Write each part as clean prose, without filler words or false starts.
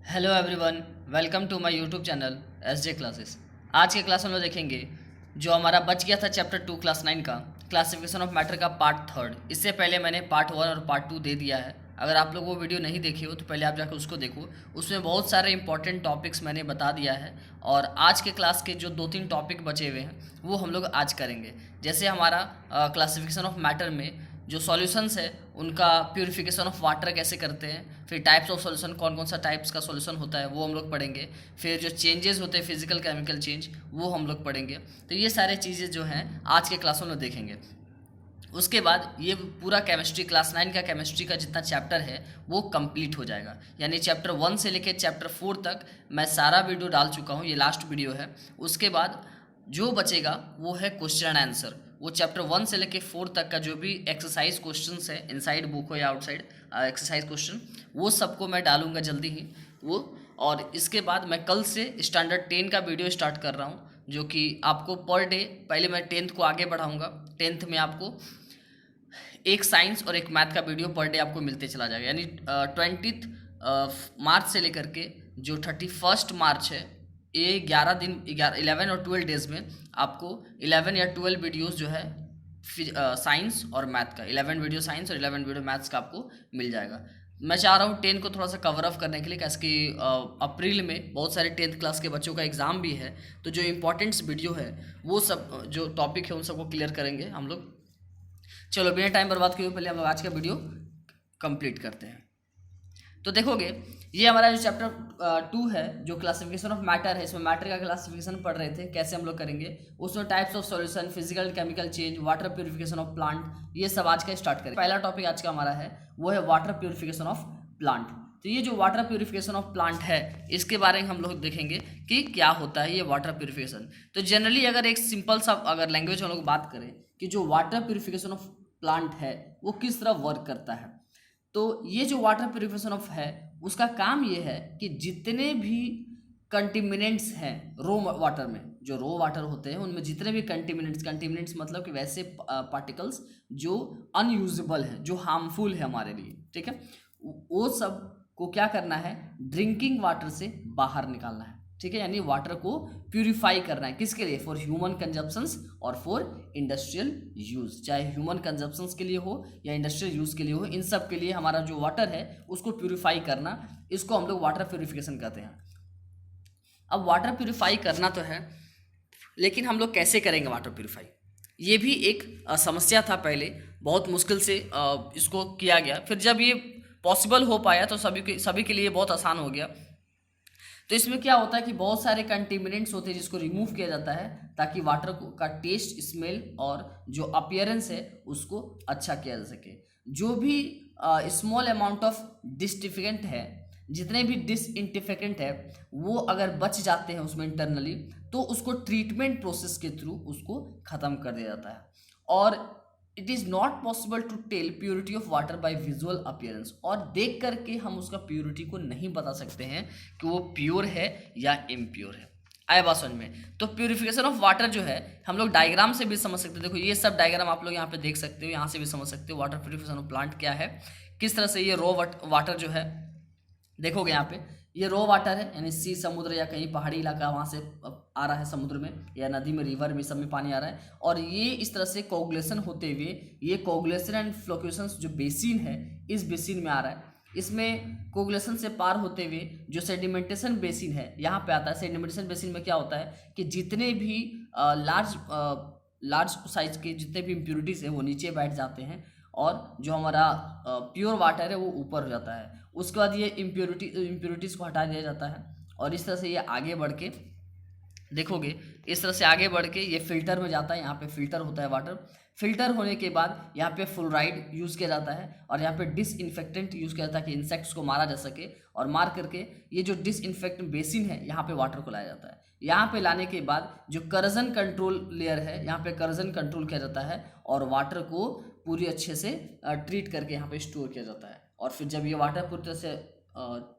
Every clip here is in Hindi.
Hello everyone, welcome to my YouTube channel SJ classes. आज के क्लास में हम लोग देखेंगे जो हमारा बच गया था चैप्टर 2 क्लास 9 का क्लासिफिकेशन ऑफ मैटर का पार्ट 3। इससे पहले मैंने पार्ट 1 और पार्ट 2 दे दिया है। अगर आप लोग वो वीडियो नहीं देखे हो तो पहले आप जाकर उसको देखो। उसमें बहुत सारे इंपॉर्टेंट टॉपिक्स मैंने बता दिया है और आज के क्लास के जो 2-3 टॉपिक बचे हुए हैं वो हम लोग आज करेंगे। जैसे हमारा क्लासिफिकेशन ऑफ मैटर में जो सॉल्यूशंस है उनका प्यूरिफिकेशन ऑफ वाटर कैसे करते हैं, फिर टाइप्स ऑफ सॉल्यूशन कौन कौन सा टाइप्स का सॉल्यूशन होता है वो हम लोग पढ़ेंगे। फिर जो चेंजेस होते हैं फिजिकल केमिकल चेंज वो हम लोग पढ़ेंगे। तो ये सारे चीज़ें जो हैं आज के क्लासों में देखेंगे। उसके बाद ये पूरा केमिस्ट्री क्लास 9 का केमिस्ट्री का जितना चैप्टर है वो कंप्लीट हो जाएगा। यानी चैप्टर 1 से लेकर चैप्टर 4 तक मैं सारा वीडियो डाल चुका हूँ, ये लास्ट वीडियो है। उसके बाद जो बचेगा वो है क्वेश्चन एंड आंसर। वो चैप्टर 1 से लेकर 4 तक का जो भी एक्सरसाइज क्वेश्चंस है इनसाइड बुक हो या आउटसाइड एक्सरसाइज क्वेश्चन, वो सबको मैं डालूंगा जल्दी ही वो। और इसके बाद मैं कल से स्टैंडर्ड 10 का वीडियो स्टार्ट कर रहा हूँ, जो कि आपको पर डे, पहले मैं 10th को आगे बढ़ाऊँगा। 10th में आपको एक साइंस और एक मैथ का वीडियो पर डे आपको मिलते चला जाएगा। यानी 20 मार्च से लेकर के जो 31 मार्च है, ये 11 दिन 11 और 12 डेज में आपको 11 या 12 वीडियोस जो है साइंस और मैथ का, 11 वीडियो साइंस और 11 वीडियो मैथ्स का आपको मिल जाएगा। मैं चाह रहा हूँ 10 को थोड़ा सा कवर अप करने के लिए, कैसे कि अप्रैल में बहुत सारे 10th क्लास के बच्चों का एग्ज़ाम भी है। तो जो इम्पोर्टेंट्स वीडियो है वो सब जो टॉपिक है उन सबको क्लियर करेंगे हम लोग। चलो बिना टाइम बर्बाद किए पहले हम लोग आज का वीडियो कंप्लीट करते हैं। तो देखोगे ये हमारा जो चैप्टर 2 है जो क्लासिफिकेशन ऑफ मैटर है, इसमें मैटर का क्लासिफिकेशन पढ़ रहे थे कैसे हम लोग करेंगे। उसमें types of solution, physical chemical change, water purification of plant, ये सब आज का स्टार्ट करें। पहला टॉपिक आज का हमारा है वो है वाटर प्यूरिफिकेशन ऑफ प्लांट। तो ये जो वाटर प्यूरिफिकेशन ऑफ प्लांट है इसके बारे में हम लोग देखेंगे कि क्या होता है ये वाटर प्यूरिफिकेशन। तो जनरली अगर एक सिंपल सा अगर लैंग्वेज हम लोग बात करें कि जो वाटर प्यूरिफिकेशन ऑफ प्लांट है वो किस तरह वर्क करता है, तो ये जो वाटर प्यूरिफिकेशन ऑफ है उसका काम ये है कि जितने भी कंटिमिनेंट्स हैं रो वाटर में, जो रो वाटर होते हैं उनमें जितने भी कंटिमिनेंट्स मतलब कि वैसे पार्टिकल्स जो अनयूजेबल है, जो हार्मफुल है हमारे लिए, ठीक है, वो सब को क्या करना है, ड्रिंकिंग वाटर से बाहर निकालना है। ठीक है, यानी वाटर को प्यूरिफाई करना है। किसके लिए? फॉर ह्यूमन कंजप्शंस और फॉर इंडस्ट्रियल यूज। चाहे ह्यूमन कंजप्शंस के लिए हो या इंडस्ट्रियल यूज के लिए हो, इन सब के लिए हमारा जो वाटर है उसको प्यूरिफाई करना, इसको हम लोग वाटर प्यूरिफिकेशन कहते हैं। अब वाटर प्यूरिफाई करना तो है, लेकिन हम लोग कैसे करेंगे वाटर प्यूरिफाई? ये भी एक समस्या था पहले, बहुत मुश्किल से इसको किया गया। फिर जब ये पॉसिबल हो पाया तो सभी के लिए बहुत आसान हो गया। तो इसमें क्या होता है कि बहुत सारे कंटेमिनेंट्स होते हैं जिसको रिमूव किया जाता है ताकि वाटर का टेस्ट, स्मेल और जो अपीयरेंस है उसको अच्छा किया जा सके। जो भी स्मॉल अमाउंट ऑफ डिसइंफेक्टेंट है, जितने भी डिसइंफेक्टेंट है वो अगर बच जाते हैं उसमें इंटरनली, तो उसको ट्रीटमेंट प्रोसेस के थ्रू उसको ख़त्म कर दिया जाता है। और it is not possible to tell purity of water by visual appearance. और देख करके हम उसका प्योरिटी को नहीं बता सकते हैं कि वो प्योर है या इम्प्योर है। आया बात समझ में? तो प्योरिफिकेशन ऑफ वाटर जो है हम लोग डायग्राम से भी समझ सकते हैं। देखो ये सब डायग्राम आप लोग यहाँ पे देख सकते हो, यहाँ से भी समझ सकते हो वाटर प्योरिफिकेशन ऑफ प्लांट क्या है, किस तरह से ये रो वाटर जो है। देखोगे यहाँ पे ये रो वाटर है, यानी सी, समुद्र या कहीं पहाड़ी इलाका वहाँ से आ रहा है, समुद्र में या नदी में, रिवर में, सब में पानी आ रहा है। और ये इस तरह से कोगुलेशन होते हुए, ये कोगुलेशन एंड फ्लोक्यूशन जो बेसिन है इस बेसिन में आ रहा है। इसमें कोगुलेशन से पार होते हुए जो सेडिमेंटेशन बेसिन है यहाँ पे आता है। सेडिमेंटेशन बेसिन में क्या होता है कि जितने भी लार्ज साइज के जितने भी इम्प्योरिटीज़ हैं वो नीचे बैठ जाते हैं और जो हमारा प्योर वाटर है वो ऊपर हो जाता है। उसके बाद ये इम्प्योरिटीज़ को हटा दिया जाता है और इस तरह से ये आगे बढ़ के, देखोगे इस तरह से आगे बढ़ के ये फिल्टर में जाता है। यहाँ पे फिल्टर होता है वाटर। फिल्टर होने के बाद यहाँ पे फ्लोराइड यूज़ किया जाता है और यहाँ पे डिसइंफेक्टेंट यूज़ किया जाता है कि इंसेक्ट्स को मारा जा सके। और मार करके ये जो डिसइंफेक्टेंट बेसिन है यहाँ पे वाटर को लाया जाता है। यहाँ पे लाने के बाद जो करजन कंट्रोल लेयर है, यहाँ पे करजन कंट्रोल किया जाता है और वाटर को पूरी अच्छे से ट्रीट करके यहाँ पे स्टोर किया जाता है। और फिर जब ये वाटर पूरी तरह से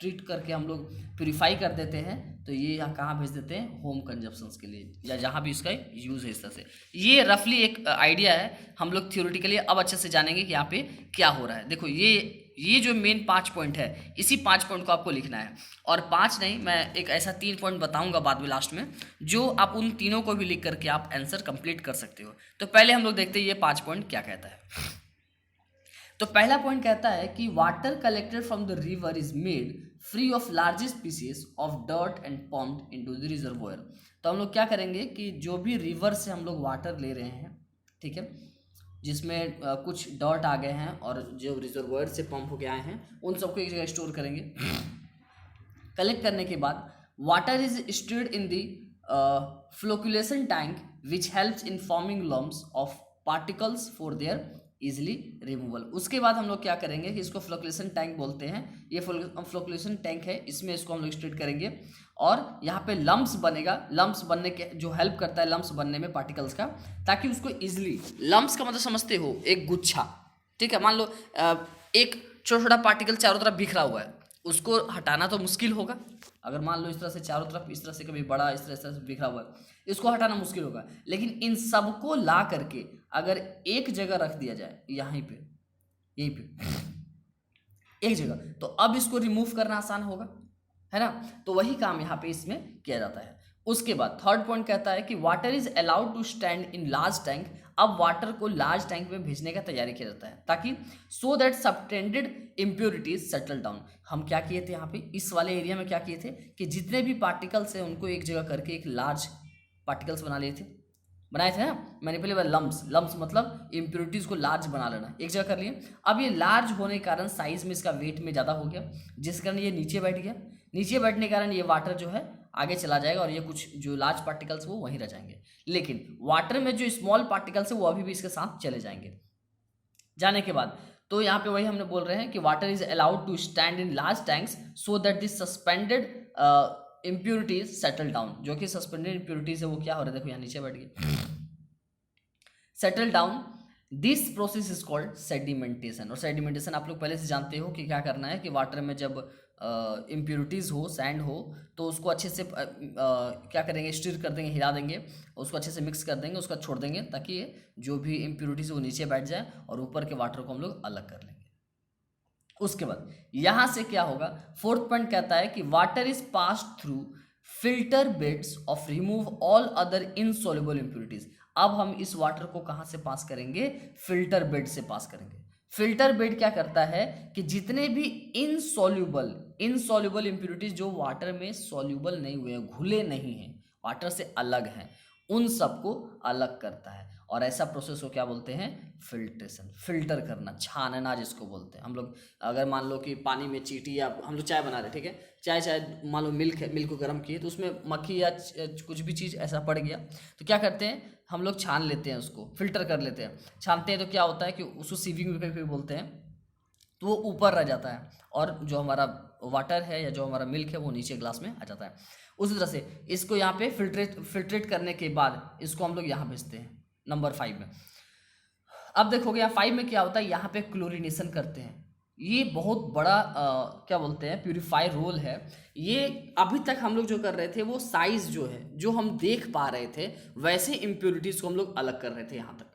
ट्रीट करके हम लोग प्योरीफाई कर देते हैं तो ये यहाँ कहाँ भेज देते हैं? होम कंजप्शंस के लिए या जहाँ भी इसका यूज़ है। इस तरह से ये रफली एक आइडिया है। हम लोग थियोरेटिकली अब अच्छे से जानेंगे कि यहाँ पे क्या हो रहा है। देखो ये ये जो मेन 5 पॉइंट है, इसी 5 पॉइंट को आपको लिखना है। और 5 नहीं, मैं एक ऐसा 3 पॉइंट बताऊंगा बाद में लास्ट में, जो आप उन तीनों को भी लिख करके आप आंसर कंप्लीट कर सकते हो। तो पहले हम लोग देखते हैं ये 5 पॉइंट क्या कहता है। तो पहला पॉइंट कहता है कि water collected from the river is made free of largest pieces of dirt and pumped into the reservoir. तो हम लोग क्या करेंगे कि जो भी रिवर से हम लोग वाटर ले रहे हैं, ठीक है, जिसमें कुछ डर्ट आ गए हैं और जो रिजर्वोयर से पंप होके आए हैं, उन सबको एक जगह स्टोर करेंगे। कलेक्ट करने के बाद water is stored in the flocculation tank which helps in forming lumps of particles for their easily removal. उसके बाद हम लोग क्या करेंगे कि इसको फ्लोकुलेशन टैंक बोलते हैं, ये फ्लोकुलेशन टैंक है, इसमें इसको हम लोग स्टोर करेंगे और यहाँ पे लम्प्स बनेगा। लम्प्स बनने के जो हेल्प करता है लम्प्स बनने में पार्टिकल्स का, ताकि उसको इजिली, लम्प्स का मतलब समझते हो, एक गुच्छा, ठीक है, मान लो एक छोटा छोटा पार्टिकल चारों तरफ बिखरा हुआ है, उसको हटाना तो मुश्किल होगा। अगर मान लो इस तरह से चारों तरफ इस तरह से कभी बड़ा इस तरह से बिखरा हुआ है, इसको हटाना मुश्किल होगा। लेकिन इन सबको ला करके अगर एक जगह रख दिया जाए, यहीं पे, यहीं पे एक जगह, तो अब इसको रिमूव करना आसान होगा, है ना। तो वही काम यहाँ पे इसमें किया जाता है। उसके बाद थर्ड पॉइंट कहता है कि water is allowed to stand in large tank. अब वाटर को लार्ज टैंक में भेजने का तैयारी किया जाता है, ताकि so that suspended impurities settle down. हम क्या किए थे यहाँ पे इस वाले एरिया में, क्या किए थे कि जितने भी पार्टिकल्स हैं उनको एक जगह करके एक लार्ज पार्टिकल्स बनाए थे ना। मैंने पहले बार लम्प्स मतलब इम्प्योरिटीज को लार्ज बना लेना, एक जगह कर लिए। अब ये लार्ज होने के कारण साइज में इसका वेट में ज़्यादा हो गया, जिस कारण ये नीचे बैठ गया। नीचे बैठने के कारण ये वाटर जो है आगे चला जाएगा और ये कुछ जो लार्ज पार्टिकल्स वो वहीं रह जाएंगे। लेकिन वाटर में जो स्मॉल पार्टिकल्स है वो अभी भी इसके साथ चले जाएंगे। जाने के बाद तो यहाँ पे वही हमने बोल रहे हैं कि water is allowed to stand in large tanks so that this suspended impurities settle down. जो कि सस्पेंडेड इम्प्योरिटीज है वो क्या हो रहा है, देखो यहाँ नीचे बैठ गए, settle down. This process is called sedimentation. और सेडिमेंटेशन आप लोग पहले से जानते हो कि क्या करना है कि वाटर में जब इम्प्योरिटीज़ हो, सैंड हो, तो उसको अच्छे से क्या करेंगे, स्टिर कर देंगे, हिला देंगे, उसको अच्छे से मिक्स कर देंगे, उसका छोड़ देंगे, ताकि ये जो भी इम्प्योरिटीज़ वो नीचे बैठ जाए और ऊपर के वाटर को हम लोग अलग कर लेंगे। उसके बाद यहाँ से क्या होगा, फोर्थ पॉइंट कहता है कि water is pass through filter beds of remove all other insoluble impurities. अब हम इस वाटर को कहाँ से पास करेंगे, फिल्टर बेड से पास करेंगे। फिल्टर बेड क्या करता है कि जितने भी इनसॉल्युबल इम्प्योरिटीज जो वाटर में सॉल्युबल नहीं हुए हैं, घुले नहीं हैं, वाटर से अलग हैं, उन सबको अलग करता है। और ऐसा प्रोसेस को क्या बोलते हैं, फिल्ट्रेशन, फिल्टर करना, छानना जिसको बोलते हैं हम लोग। अगर मान लो कि पानी में चींटी, या हम लोग चाय बना रहे, ठीक है, चाय मान लो मिल्क है, मिल्क को गर्म किए तो उसमें मक्खी या कुछ भी चीज़ ऐसा पड़ गया, तो क्या करते हैं हम लोग, छान लेते हैं, उसको फिल्टर कर लेते हैं। छानते हैं तो क्या होता है कि उसको सीविंग भी बोलते हैं, तो वो ऊपर रह जाता है और जो हमारा वाटर है या जो हमारा मिल्क है वो नीचे ग्लास में आ जाता है। उसी तरह से इसको यहाँ पे फिल्ट्रेट करने के बाद इसको हम लोग यहाँ भेजते हैं नंबर 5 में। अब देखोगे यहाँ 5 में क्या होता है, यहाँ पे क्लोरिनेशन करते हैं। ये बहुत बड़ा क्या बोलते हैं, प्यूरिफायर रोल है ये। अभी तक हम लोग जो कर रहे थे वो साइज जो है, जो हम देख पा रहे थे, वैसे इम्प्योरिटीज़ को हम लोग अलग कर रहे थे यहाँ तक।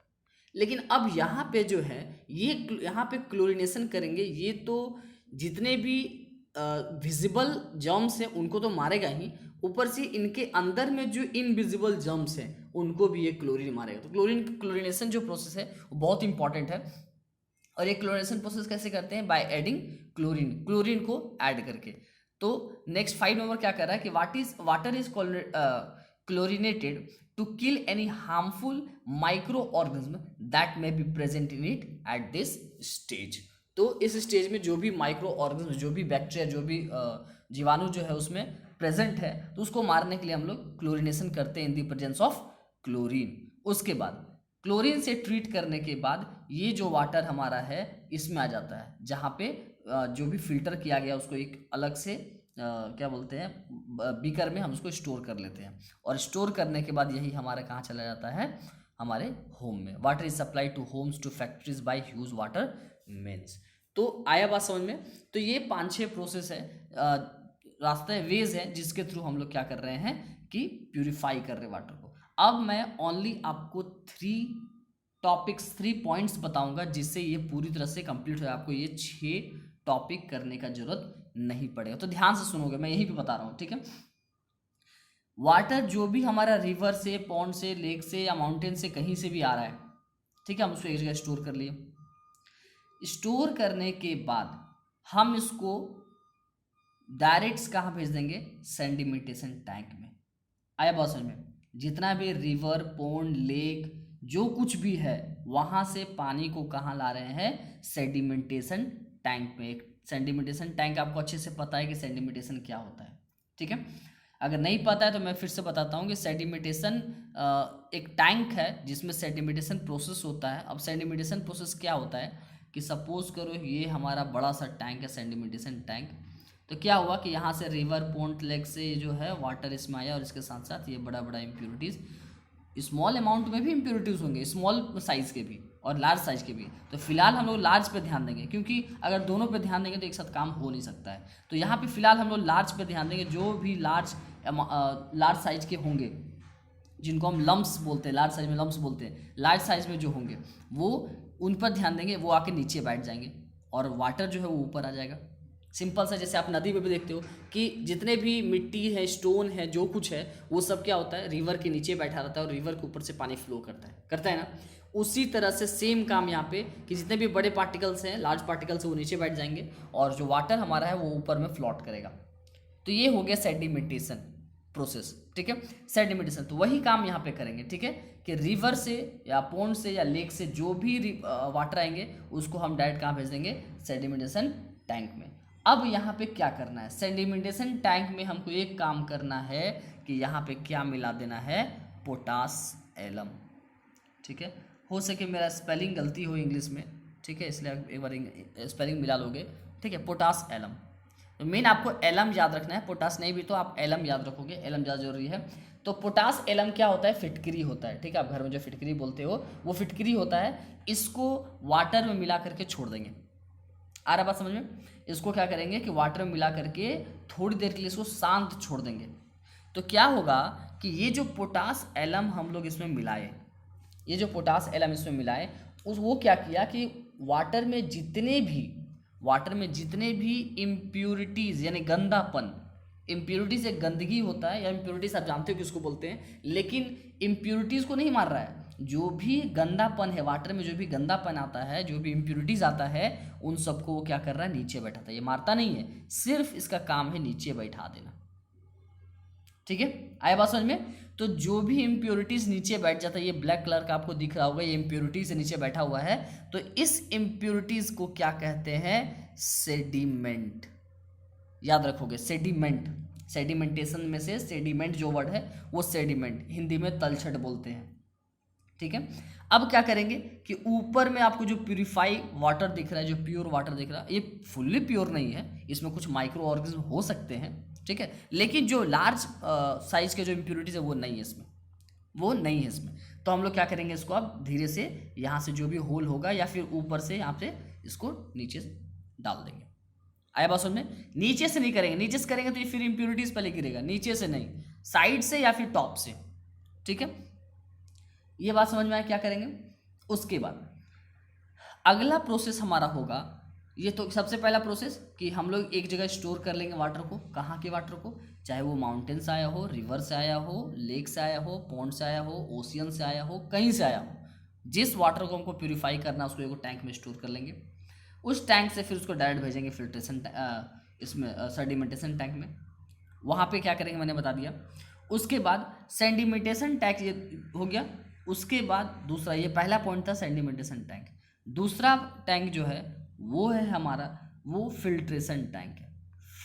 लेकिन अब यहाँ पे जो है ये यहाँ पे क्लोरिनेशन करेंगे, ये तो जितने भी विजिबल जर्म्स हैं उनको तो मारेगा ही, ऊपर से इनके अंदर में जो इनविजिबल जर्म्स हैं उनको भी ये क्लोरीन मारेगा। तो क्लोरिनेशन जो प्रोसेस है वो बहुत इंपॉर्टेंट है। और ये क्लोरिनेशन प्रोसेस कैसे करते हैं, बाय एडिंग क्लोरीन को ऐड करके। तो नेक्स्ट 5 नंबर क्या कर रहा है कि water is chlorinated to kill any harmful micro organism that may be present in it at this stage. तो इस स्टेज में जो भी माइक्रो ऑर्गेनिज्म, जो भी बैक्टीरिया, जो भी जीवाणु जो है उसमें प्रेजेंट है, तो उसको मारने के लिए हम लोग क्लोरिनेशन करते हैं in the presence of chlorine. उसके बाद क्लोरीन से ट्रीट करने के बाद ये जो वाटर हमारा है इसमें आ जाता है, जहाँ पे जो भी फिल्टर किया गया उसको एक अलग से क्या बोलते हैं, बीकर में हम उसको स्टोर कर लेते हैं। और स्टोर करने के बाद यही हमारा कहाँ चला जाता है, हमारे होम में। Water is supply to homes to factories by huge water mains. तो आया बात समझ में। तो ये 5-6 प्रोसेस है, रास्ते वेज है, जिसके थ्रू हम लोग क्या कर रहे हैं कि प्यूरिफाई कर रहे हैं वाटर को। अब मैं ओनली आपको 3 पॉइंट्स बताऊंगा जिससे ये पूरी तरह से कंप्लीट हो। आपको ये 6 टॉपिक करने का जरूरत नहीं पड़ेगा। तो ध्यान से सुनोगे, मैं यहीं पे बता रहा हूँ, ठीक है। वाटर जो भी हमारा रिवर से, पॉन्ड से, लेक से या माउंटेन से कहीं से भी आ रहा है, ठीक है, हम उसको एक जगह स्टोर कर लिए। स्टोर करने के बाद हम इसको डायरेक्ट कहाँ भेज देंगे? सेडिमेंटेशन टैंक में। आया बात समझ में? जितना भी रिवर, पॉन्ड, लेक जो कुछ भी है वहाँ से पानी को कहाँ ला रहे हैं? सेडिमेंटेशन टैंक में। एक सेडिमेंटेशन टैंक आपको अच्छे से पता है कि सेडिमेंटेशन क्या होता है, ठीक है। अगर नहीं पता है तो मैं फिर से बताता हूँ कि सेडिमेंटेशन एक टैंक है जिसमें सेडिमेंटेशन प्रोसेस होता है। अब सेडिमेंटेशन प्रोसेस क्या होता है कि सपोज करो ये हमारा बड़ा सा टैंक है, सेडिमेंटेशन टैंक। तो क्या हुआ कि यहाँ से रिवर, पॉन्ड, लेक से जो है वाटर इसमें आया और इसके साथ साथ ये बड़ा बड़ा इम्प्योरिटीज़, स्मॉल अमाउंट में भी इम्प्योरिटीज़ होंगे, स्मॉल साइज़ के भी और लार्ज साइज़ के भी। तो फिलहाल हम लोग लार्ज पे ध्यान देंगे, क्योंकि अगर दोनों पे ध्यान देंगे तो एक साथ काम हो नहीं सकता है। तो यहाँ पे फिलहाल हम लोग लार्ज पे ध्यान देंगे। जो भी लार्ज साइज़ के होंगे, जिनको हम लम्स बोलते हैं, लार्ज साइज में लम्स बोलते हैं, लार्ज साइज में जो होंगे वो उन पर ध्यान देंगे, वो आके नीचे बैठ जाएंगे और वाटर जो है वो ऊपर आ जाएगा। सिंपल सा, जैसे आप नदी में भी देखते हो कि जितने भी मिट्टी है, स्टोन है, जो कुछ है वो सब क्या होता है? रिवर के नीचे बैठा रहता है और रिवर के ऊपर से पानी फ्लो करता है ना। उसी तरह से सेम काम यहाँ पे कि जितने भी बड़े पार्टिकल्स हैं, लार्ज पार्टिकल्स, वो नीचे बैठ जाएंगे और जो वाटर हमारा है वो ऊपर में फ्लोट करेगा। तो ये हो गया सेडिमेंटेशन प्रोसेस, ठीक है। सेडिमेंटेशन, तो वही काम यहाँ पे करेंगे, ठीक है, कि रिवर से या पॉन्ड से या लेक से जो भी वाटर आएंगे उसको हम डायरेक्ट कहाँ भेज देंगे? सेडिमेंटेशन टैंक में। अब यहाँ पे क्या करना है? सेडिमेंटेशन टैंक में हमको एक काम करना है कि यहाँ पे क्या मिला देना है? पोटास एलम, ठीक है। हो सके मेरा स्पेलिंग गलती हो इंग्लिश में, ठीक है, इसलिए एक बार स्पेलिंग मिला लोगे, ठीक है। पोटास एलम, तो मेन आपको एलम याद रखना है, पोटास नहीं भी तो आप एलम याद रखोगे, एलम ज़्यादा जरूरी है। तो पोटास एलम क्या होता है? फिटकरी होता है, ठीक है। आप घर में जो फिटकरी बोलते हो वो फिटकरी होता है। इसको वाटर में मिला करके छोड़ देंगे। आ रहा बात समझ में? इसको क्या करेंगे कि वाटर में मिला करके थोड़ी देर के लिए इसको शांत छोड़ देंगे। तो क्या होगा कि ये जो पोटास एलम हम लोग इसमें मिलाए, ये जो पोटास एलम इसमें मिलाए, उस वो क्या किया कि वाटर में जितने भी इम्प्यूरिटीज़ यानी गंदापन, इम्प्यूरिटीज़ एक गंदगी होता है, या इम्प्यूरिटीज़ आप जानते हो किसको बोलते हैं, लेकिन इम्प्यूरिटीज़ को नहीं मार रहा है। जो भी गंदापन है वाटर में, जो भी गंदापन आता है, जो भी इम्प्यूरिटीज़ आता है, उन सबको वो क्या कर रहा है? नीचे बैठाता है। ये मारता नहीं है, सिर्फ इसका काम है नीचे बैठा देना, ठीक है। आया बात समझ में? तो जो भी इम्प्योरिटीज़ नीचे बैठ जाता है, ये ब्लैक कलर का आपको दिख रहा होगा, ये इम्प्योरिटीज से नीचे बैठा हुआ है, तो इस इम्प्योरिटीज़ को क्या कहते हैं? सेडिमेंट। याद रखोगे, सेडिमेंट। सेडिमेंटेशन में से सेडिमेंट जो वर्ड है वो सेडिमेंट, हिंदी में तलछट बोलते हैं, ठीक है। अब क्या करेंगे कि ऊपर में आपको जो प्यूरिफाई वाटर दिख रहा है, जो प्योर वाटर दिख रहा है, ये फुल्ली प्योर नहीं है, इसमें कुछ माइक्रो ऑर्गेनिज्म हो सकते हैं, ठीक है, लेकिन जो लार्ज साइज के जो इम्प्यूरिटीज़ है वो नहीं है इसमें, वो नहीं है इसमें। तो हम लोग क्या करेंगे? इसको अब धीरे से यहाँ से जो भी होल होगा या फिर ऊपर से यहाँ से इसको नीचे डाल देंगे। आया बात समझ में? नीचे से नहीं करेंगे, नीचे से करेंगे तो ये फिर इम्प्यूरिटीज़ पहले गिरेगा, नीचे से नहीं, साइड से या फिर टॉप से, ठीक है। ये बात समझ में आया? क्या करेंगे उसके बाद? अगला प्रोसेस हमारा होगा, ये तो सबसे पहला प्रोसेस कि हम लोग एक जगह स्टोर कर लेंगे वाटर को। कहाँ के वाटर को? चाहे वो माउंटेन से आया हो, रिवर से आया हो, लेक से आया हो, पॉन्ड से आया हो, ओशियन से आया हो, कहीं से आया हो, जिस वाटर को हमको प्यूरिफाई करना उसको एक टैंक में स्टोर कर लेंगे। उस टैंक से फिर उसको डायरेक्ट भेजेंगे फिल्ट्रेशन इसमें सेडिमेंटेशन टैंक में। वहाँ पे क्या करेंगे मैंने बता दिया। उसके बाद सेडिमेंटेशन टैंक ये हो गया। उसके बाद दूसरा, ये पहला पॉइंट था सेडिमेंटेशन टैंक। दूसरा टैंक जो है वो है हमारा, वो फिल्ट्रेशन टैंक है,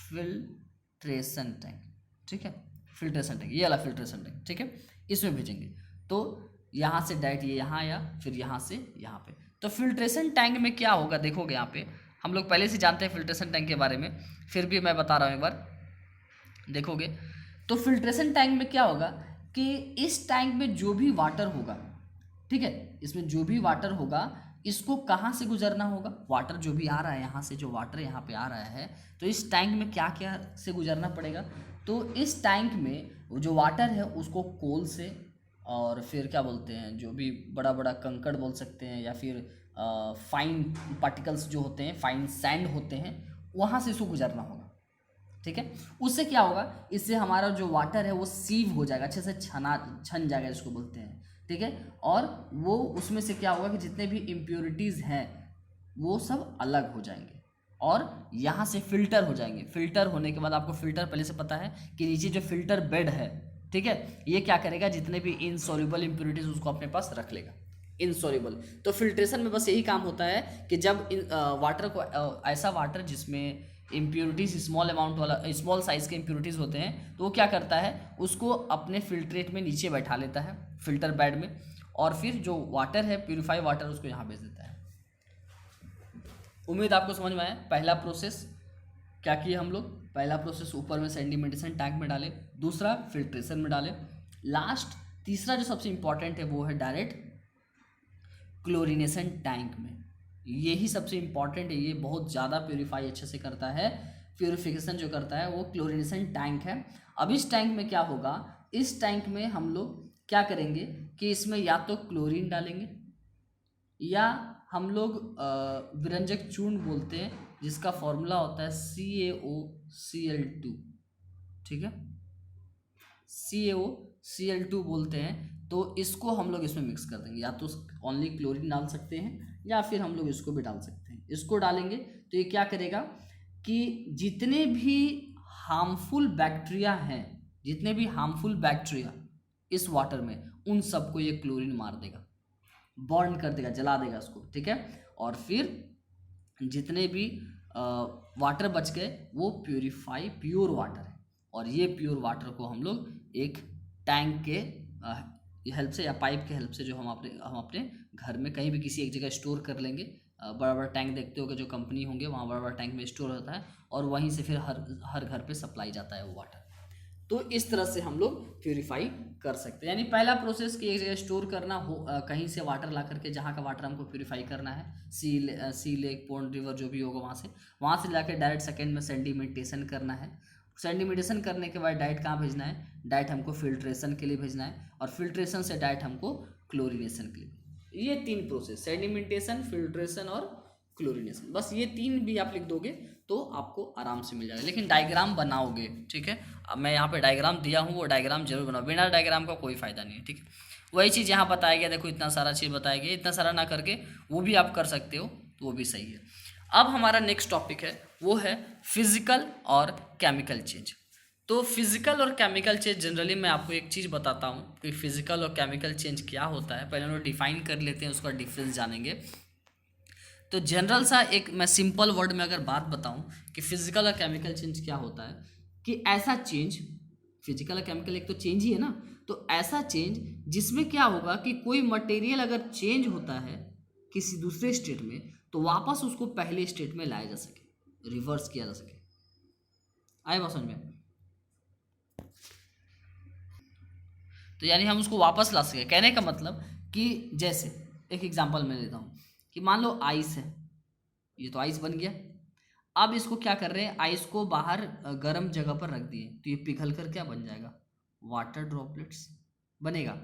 फिल्ट्रेशन टैंक, ठीक है। फिल्ट्रेशन टैंक, ये वाला फिल्ट्रेशन टैंक, ठीक है, इसमें भेजेंगे। तो यहाँ से डायरेक्ट ये यहाँ आया, फिर यहाँ से यहाँ पे। तो फिल्ट्रेशन टैंक में क्या होगा देखोगे, यहाँ पे हम लोग पहले से जानते हैं फिल्ट्रेशन टैंक के बारे में, फिर भी मैं बता रहा हूँ एक बार देखोगे। तो फिल्ट्रेशन टैंक में क्या होगा कि इस टैंक में जो भी वाटर होगा, ठीक है, इसमें जो भी वाटर होगा इसको कहाँ से गुजरना होगा? वाटर जो भी आ रहा है, यहाँ से जो वाटर यहाँ पे आ रहा है, तो इस टैंक में क्या क्या से गुजरना पड़ेगा? तो इस टैंक में जो वाटर है उसको कोल से, और फिर क्या बोलते हैं, जो भी बड़ा बड़ा कंकड़ बोल सकते हैं, या फिर फाइन पार्टिकल्स जो होते हैं, फाइन सैंड होते हैं, वहाँ से इसको गुजरना होगा, ठीक है। उससे क्या होगा, इससे हमारा जो वाटर है वो सीव हो जाएगा, अच्छे से छन जाएगा जिसको बोलते हैं, ठीक है। और वो उसमें से क्या होगा कि जितने भी इम्प्योरिटीज़ हैं वो सब अलग हो जाएंगे और यहाँ से फिल्टर हो जाएंगे। फिल्टर होने के बाद आपको फिल्टर पहले से पता है कि नीचे जो फिल्टर बेड है, ठीक है, ये क्या करेगा, जितने भी इनसॉल्युबल इम्प्योरिटीज उसको अपने पास रख लेगा, इनसॉल्युबल। तो फिल्ट्रेशन में बस यही काम होता है कि जब वाटर को ऐसा वाटर जिसमें इम्प्योरिटीज स्मॉल अमाउंट वाला, स्मॉल साइज के इम्प्योरिटीज होते हैं, तो वो क्या करता है, उसको अपने फिल्ट्रेट में नीचे बैठा लेता है, फिल्टर बेड में, और फिर जो वाटर है, प्यूरिफाई वाटर, उसको यहाँ भेज देता है। उम्मीद आपको समझ में आया। पहला प्रोसेस क्या किया हम लोग, पहला प्रोसेस ऊपर में सेडिमेंटेशन टैंक में डाले, दूसरा फिल्ट्रेशन में डाले, लास्ट तीसरा जो सबसे इंपॉर्टेंट है वो है डायरेक्ट क्लोरिनेशन टैंक में। यही सबसे इंपॉर्टेंट है, ये बहुत ज़्यादा प्योरीफाई अच्छे से करता है, प्योरीफिकेशन जो करता है वो क्लोरिनेशन टैंक है। अब इस टैंक में क्या होगा, इस टैंक में हम लोग क्या करेंगे कि इसमें या तो क्लोरीन डालेंगे या हम लोग विरंजक चूर्ण बोलते हैं, जिसका फॉर्मूला होता है CaOCl2, ठीक है, CaOCl2 बोलते हैं। तो इसको हम लोग इसमें मिक्स कर देंगे, या तो ओनली क्लोरीन डाल सकते हैं या फिर हम लोग इसको भी डाल सकते हैं। इसको डालेंगे तो ये क्या करेगा कि जितने भी हार्मफुल बैक्टीरिया हैं, जितने भी हार्मफुल बैक्टीरिया इस वाटर में, उन सबको ये क्लोरीन मार देगा, बर्न कर देगा, जला देगा उसको, ठीक है। और फिर जितने भी वाटर बच गए वो प्योर वाटर है, और ये प्योर वाटर को हम लोग एक टैंक के हेल्प से या पाइप के हेल्प से जो हम अपने घर में कहीं भी किसी एक जगह स्टोर कर लेंगे। बड़ा बड़ा टैंक देखते हो कि जो कंपनी होंगे वहाँ बड़ा बड़ा टैंक में स्टोर होता है, और वहीं से फिर हर घर पे सप्लाई जाता है वो वाटर। तो इस तरह से हम लोग प्योरीफाई कर सकते हैं। यानी पहला प्रोसेस कि एक जगह स्टोर करना हो, कहीं से वाटर ला करके, जहाँ का वाटर हमको प्योरीफाई करना है, सी लेक, पॉन्ड, रिवर जो भी होगा वहाँ से लाकर डायरेक्ट सेकेंड में सेडिमेंटेशन करना है। सेडिमेंटेशन करने के बाद डायरेक्ट कहाँ भेजना है, डायरेक्ट हमको फिल्ट्रेशन के लिए भेजना है, और फिल्ट्रेशन से डायरेक्ट हमको क्लोरिनेशन के लिए। ये 3 प्रोसेस, सेडिमेंटेशन, फिल्ट्रेशन और क्लोरिनेशन, बस ये 3 भी आप लिख दोगे तो आपको आराम से मिल जाएगा। लेकिन डायग्राम बनाओगे, ठीक है, अब मैं यहाँ पे डायग्राम दिया हूँ, वो डायग्राम जरूर बनाओ, बिना डायग्राम का कोई फ़ायदा नहीं है, ठीक है। वही चीज़ यहाँ बताया गया, देखो इतना सारा चीज़ बताया गया, इतना सारा ना करके वो भी आप कर सकते हो, तो वो भी सही है। अब हमारा नेक्स्ट टॉपिक है वो है फिजिकल और केमिकल चेंज। तो फिजिकल और केमिकल चेंज जनरली मैं आपको एक चीज़ बताता हूँ कि फिजिकल और केमिकल चेंज क्या होता है। पहले हम लोग डिफाइन कर लेते हैं, उसका डिफरेंस जानेंगे। तो जनरल सा एक मैं सिंपल वर्ड में अगर बात बताऊं कि फिजिकल और केमिकल चेंज क्या होता है, कि ऐसा चेंज, फिजिकल और केमिकल एक तो चेंज ही है ना, तो ऐसा चेंज जिसमें क्या होगा कि कोई मटेरियल अगर चेंज होता है किसी दूसरे स्टेट में, तो वापस उसको पहले स्टेट में लाया जा सके, रिवर्स किया जा सके। आए बात समझ में? तो यानी हम उसको वापस ला सके, कहने का मतलब कि जैसे एक एग्जांपल मैं लेता हूँ कि मान लो आइस है, ये तो आइस बन गया। अब इसको क्या कर रहे हैं, आइस को बाहर गर्म जगह पर रख दिए, तो ये पिघल कर क्या बन जाएगा, वाटर ड्रॉपलेट्स बनेगा।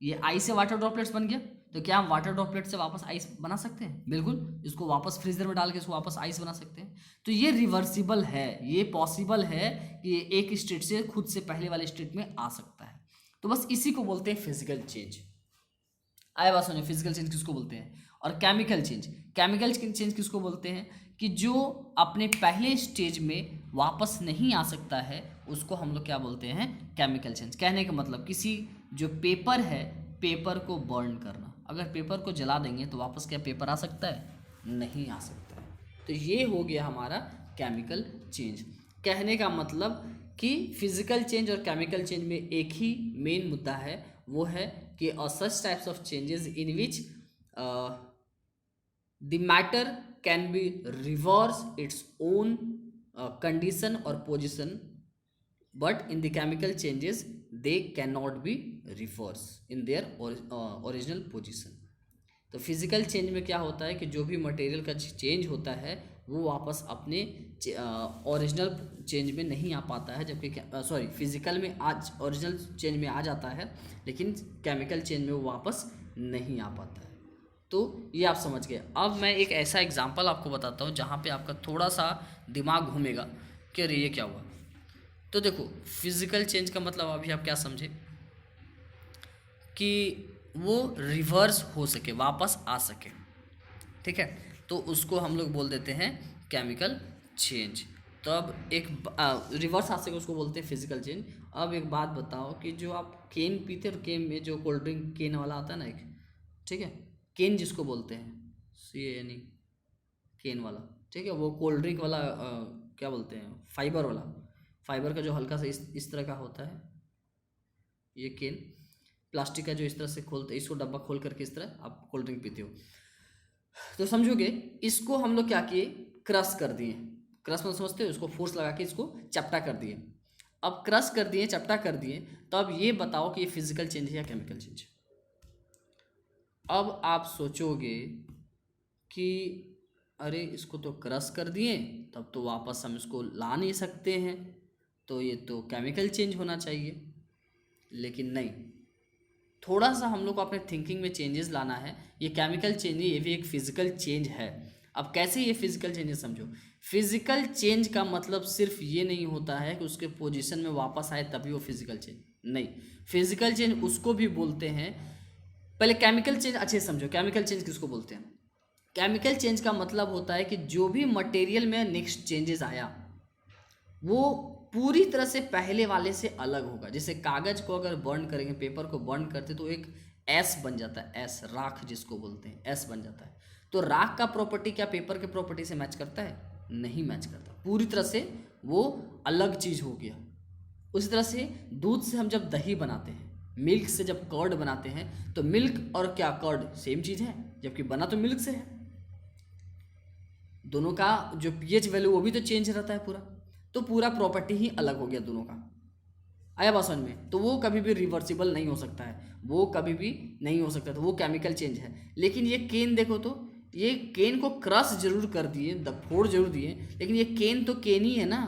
ये आइस से वाटर ड्रॉपलेट्स बन गया, तो क्या हम वाटर ड्रॉपलेट से वापस आइस बना सकते हैं? बिल्कुल, इसको वापस फ्रीजर में डाल के इसको वापस आइस बना सकते हैं। तो ये रिवर्सिबल है, ये पॉसिबल है कि ये एक स्टेट से खुद से पहले वाले स्टेट में आ सकता है। तो बस इसी को बोलते हैं फिजिकल चेंज। आए बात सुनिए, फिजिकल चेंज किसको बोलते हैं। और केमिकल चेंज, केमिकल चेंज किसको बोलते हैं कि जो अपने पहले स्टेज में वापस नहीं आ सकता है, उसको हम लोग क्या बोलते हैं, केमिकल चेंज। कहने का मतलब किसी जो पेपर है, पेपर को बर्न करना, अगर पेपर को जला देंगे तो वापस क्या पेपर आ सकता है? नहीं आ सकता है। तो ये हो गया हमारा केमिकल चेंज। कहने का मतलब कि फिजिकल चेंज और केमिकल चेंज में एक ही मेन मुद्दा है, वो है कि such types of changes in which the matter can be reverse its own condition or position, but in the chemical changes they cannot be reverse in their original position. तो फिजिकल चेंज में क्या होता है कि जो भी मटेरियल का चेंज होता है वो वापस अपने ओरिजिनल चेंज में नहीं आ पाता है, जबकि फिजिकल में आज ओरिजिनल चेंज में आ जाता है, लेकिन केमिकल चेंज में वो वापस नहीं आ पाता है। तो ये आप समझ गए। अब मैं एक ऐसा एग्जांपल आपको बताता हूँ जहाँ पे आपका थोड़ा सा दिमाग घूमेगा कि अरे ये क्या हुआ। तो देखो, फिजिकल चेंज का मतलब अभी आप क्या समझे कि वो रिवर्स हो सके, वापस आ सके, ठीक है। तो उसको हम लोग बोल देते हैं केमिकल चेंज। तो अब एक रिवर्स आ सके उसको बोलते हैं फिजिकल चेंज। अब एक बात बताओ कि जो आप केन पीते और केन में जो कोल्ड ड्रिंक केन वाला आता है ना एक, ठीक है, केन जिसको बोलते हैं, CANE, केन वाला, ठीक है, वो कोल्ड ड्रिंक वाला क्या बोलते हैं, फाइबर वाला, फाइबर का जो हल्का सा इस तरह का होता है, ये केन प्लास्टिक का जो इस तरह से खोलते, इसको डब्बा खोल करके इस तरह आप कोल्ड ड्रिंक पीते हो। तो समझोगे, इसको हम लोग क्या किए, क्रश कर दिए। क्रश में समझते हो, उसको फोर्स लगा के इसको चपटा कर दिए। अब क्रश कर दिए, चपटा कर दिए, तो अब ये बताओ कि ये फिजिकल चेंज है या केमिकल चेंज। अब आप सोचोगे कि अरे इसको तो क्रश कर दिए, तब तो वापस हम इसको ला नहीं सकते हैं, तो ये तो केमिकल चेंज होना चाहिए। लेकिन नहीं, थोड़ा सा हम लोग को अपने थिंकिंग में चेंजेस लाना है। ये केमिकल चेंज है, ये भी एक फिजिकल चेंज है। अब कैसे ये फिजिकल चेंजेस समझो। फिजिकल चेंज का मतलब सिर्फ ये नहीं होता है कि उसके पोजीशन में वापस आए तभी वो फिजिकल चेंज, नहीं। फिजिकल चेंज उसको भी बोलते हैं, पहले केमिकल चेंज अच्छे से समझो। केमिकल चेंज किसको बोलते हैं। केमिकल चेंज का मतलब होता है कि जो भी मटेरियल में नेक्स्ट चेंजेस आया वो पूरी तरह से पहले वाले से अलग होगा। जैसे कागज को अगर बर्न करेंगे, पेपर को बर्न करते तो एक एस बन जाता है, एस, राख जिसको बोलते हैं, एस बन जाता है। तो राख का प्रॉपर्टी क्या पेपर के प्रॉपर्टी से मैच करता है, नहीं मैच करता, पूरी तरह से वो अलग चीज़ हो गया। उसी तरह से दूध से हम जब दही बनाते हैं, मिल्क से जब कर्ड बनाते हैं, तो मिल्क और क्या कर्ड सेम चीज़ है, जबकि बना तो मिल्क से है। दोनों का जो pH वैल्यू वो भी तो चेंज रहता है पूरा, तो पूरा प्रॉपर्टी ही अलग हो गया दोनों का। आया बात समझ में। तो वो कभी भी रिवर्सिबल नहीं हो सकता है, वो कभी भी नहीं हो सकता, तो वो केमिकल चेंज है। लेकिन ये केन देखो, तो ये केन को क्रश जरूर कर दिए, फोड़ जरूर दिए, लेकिन ये केन तो केन ही है ना।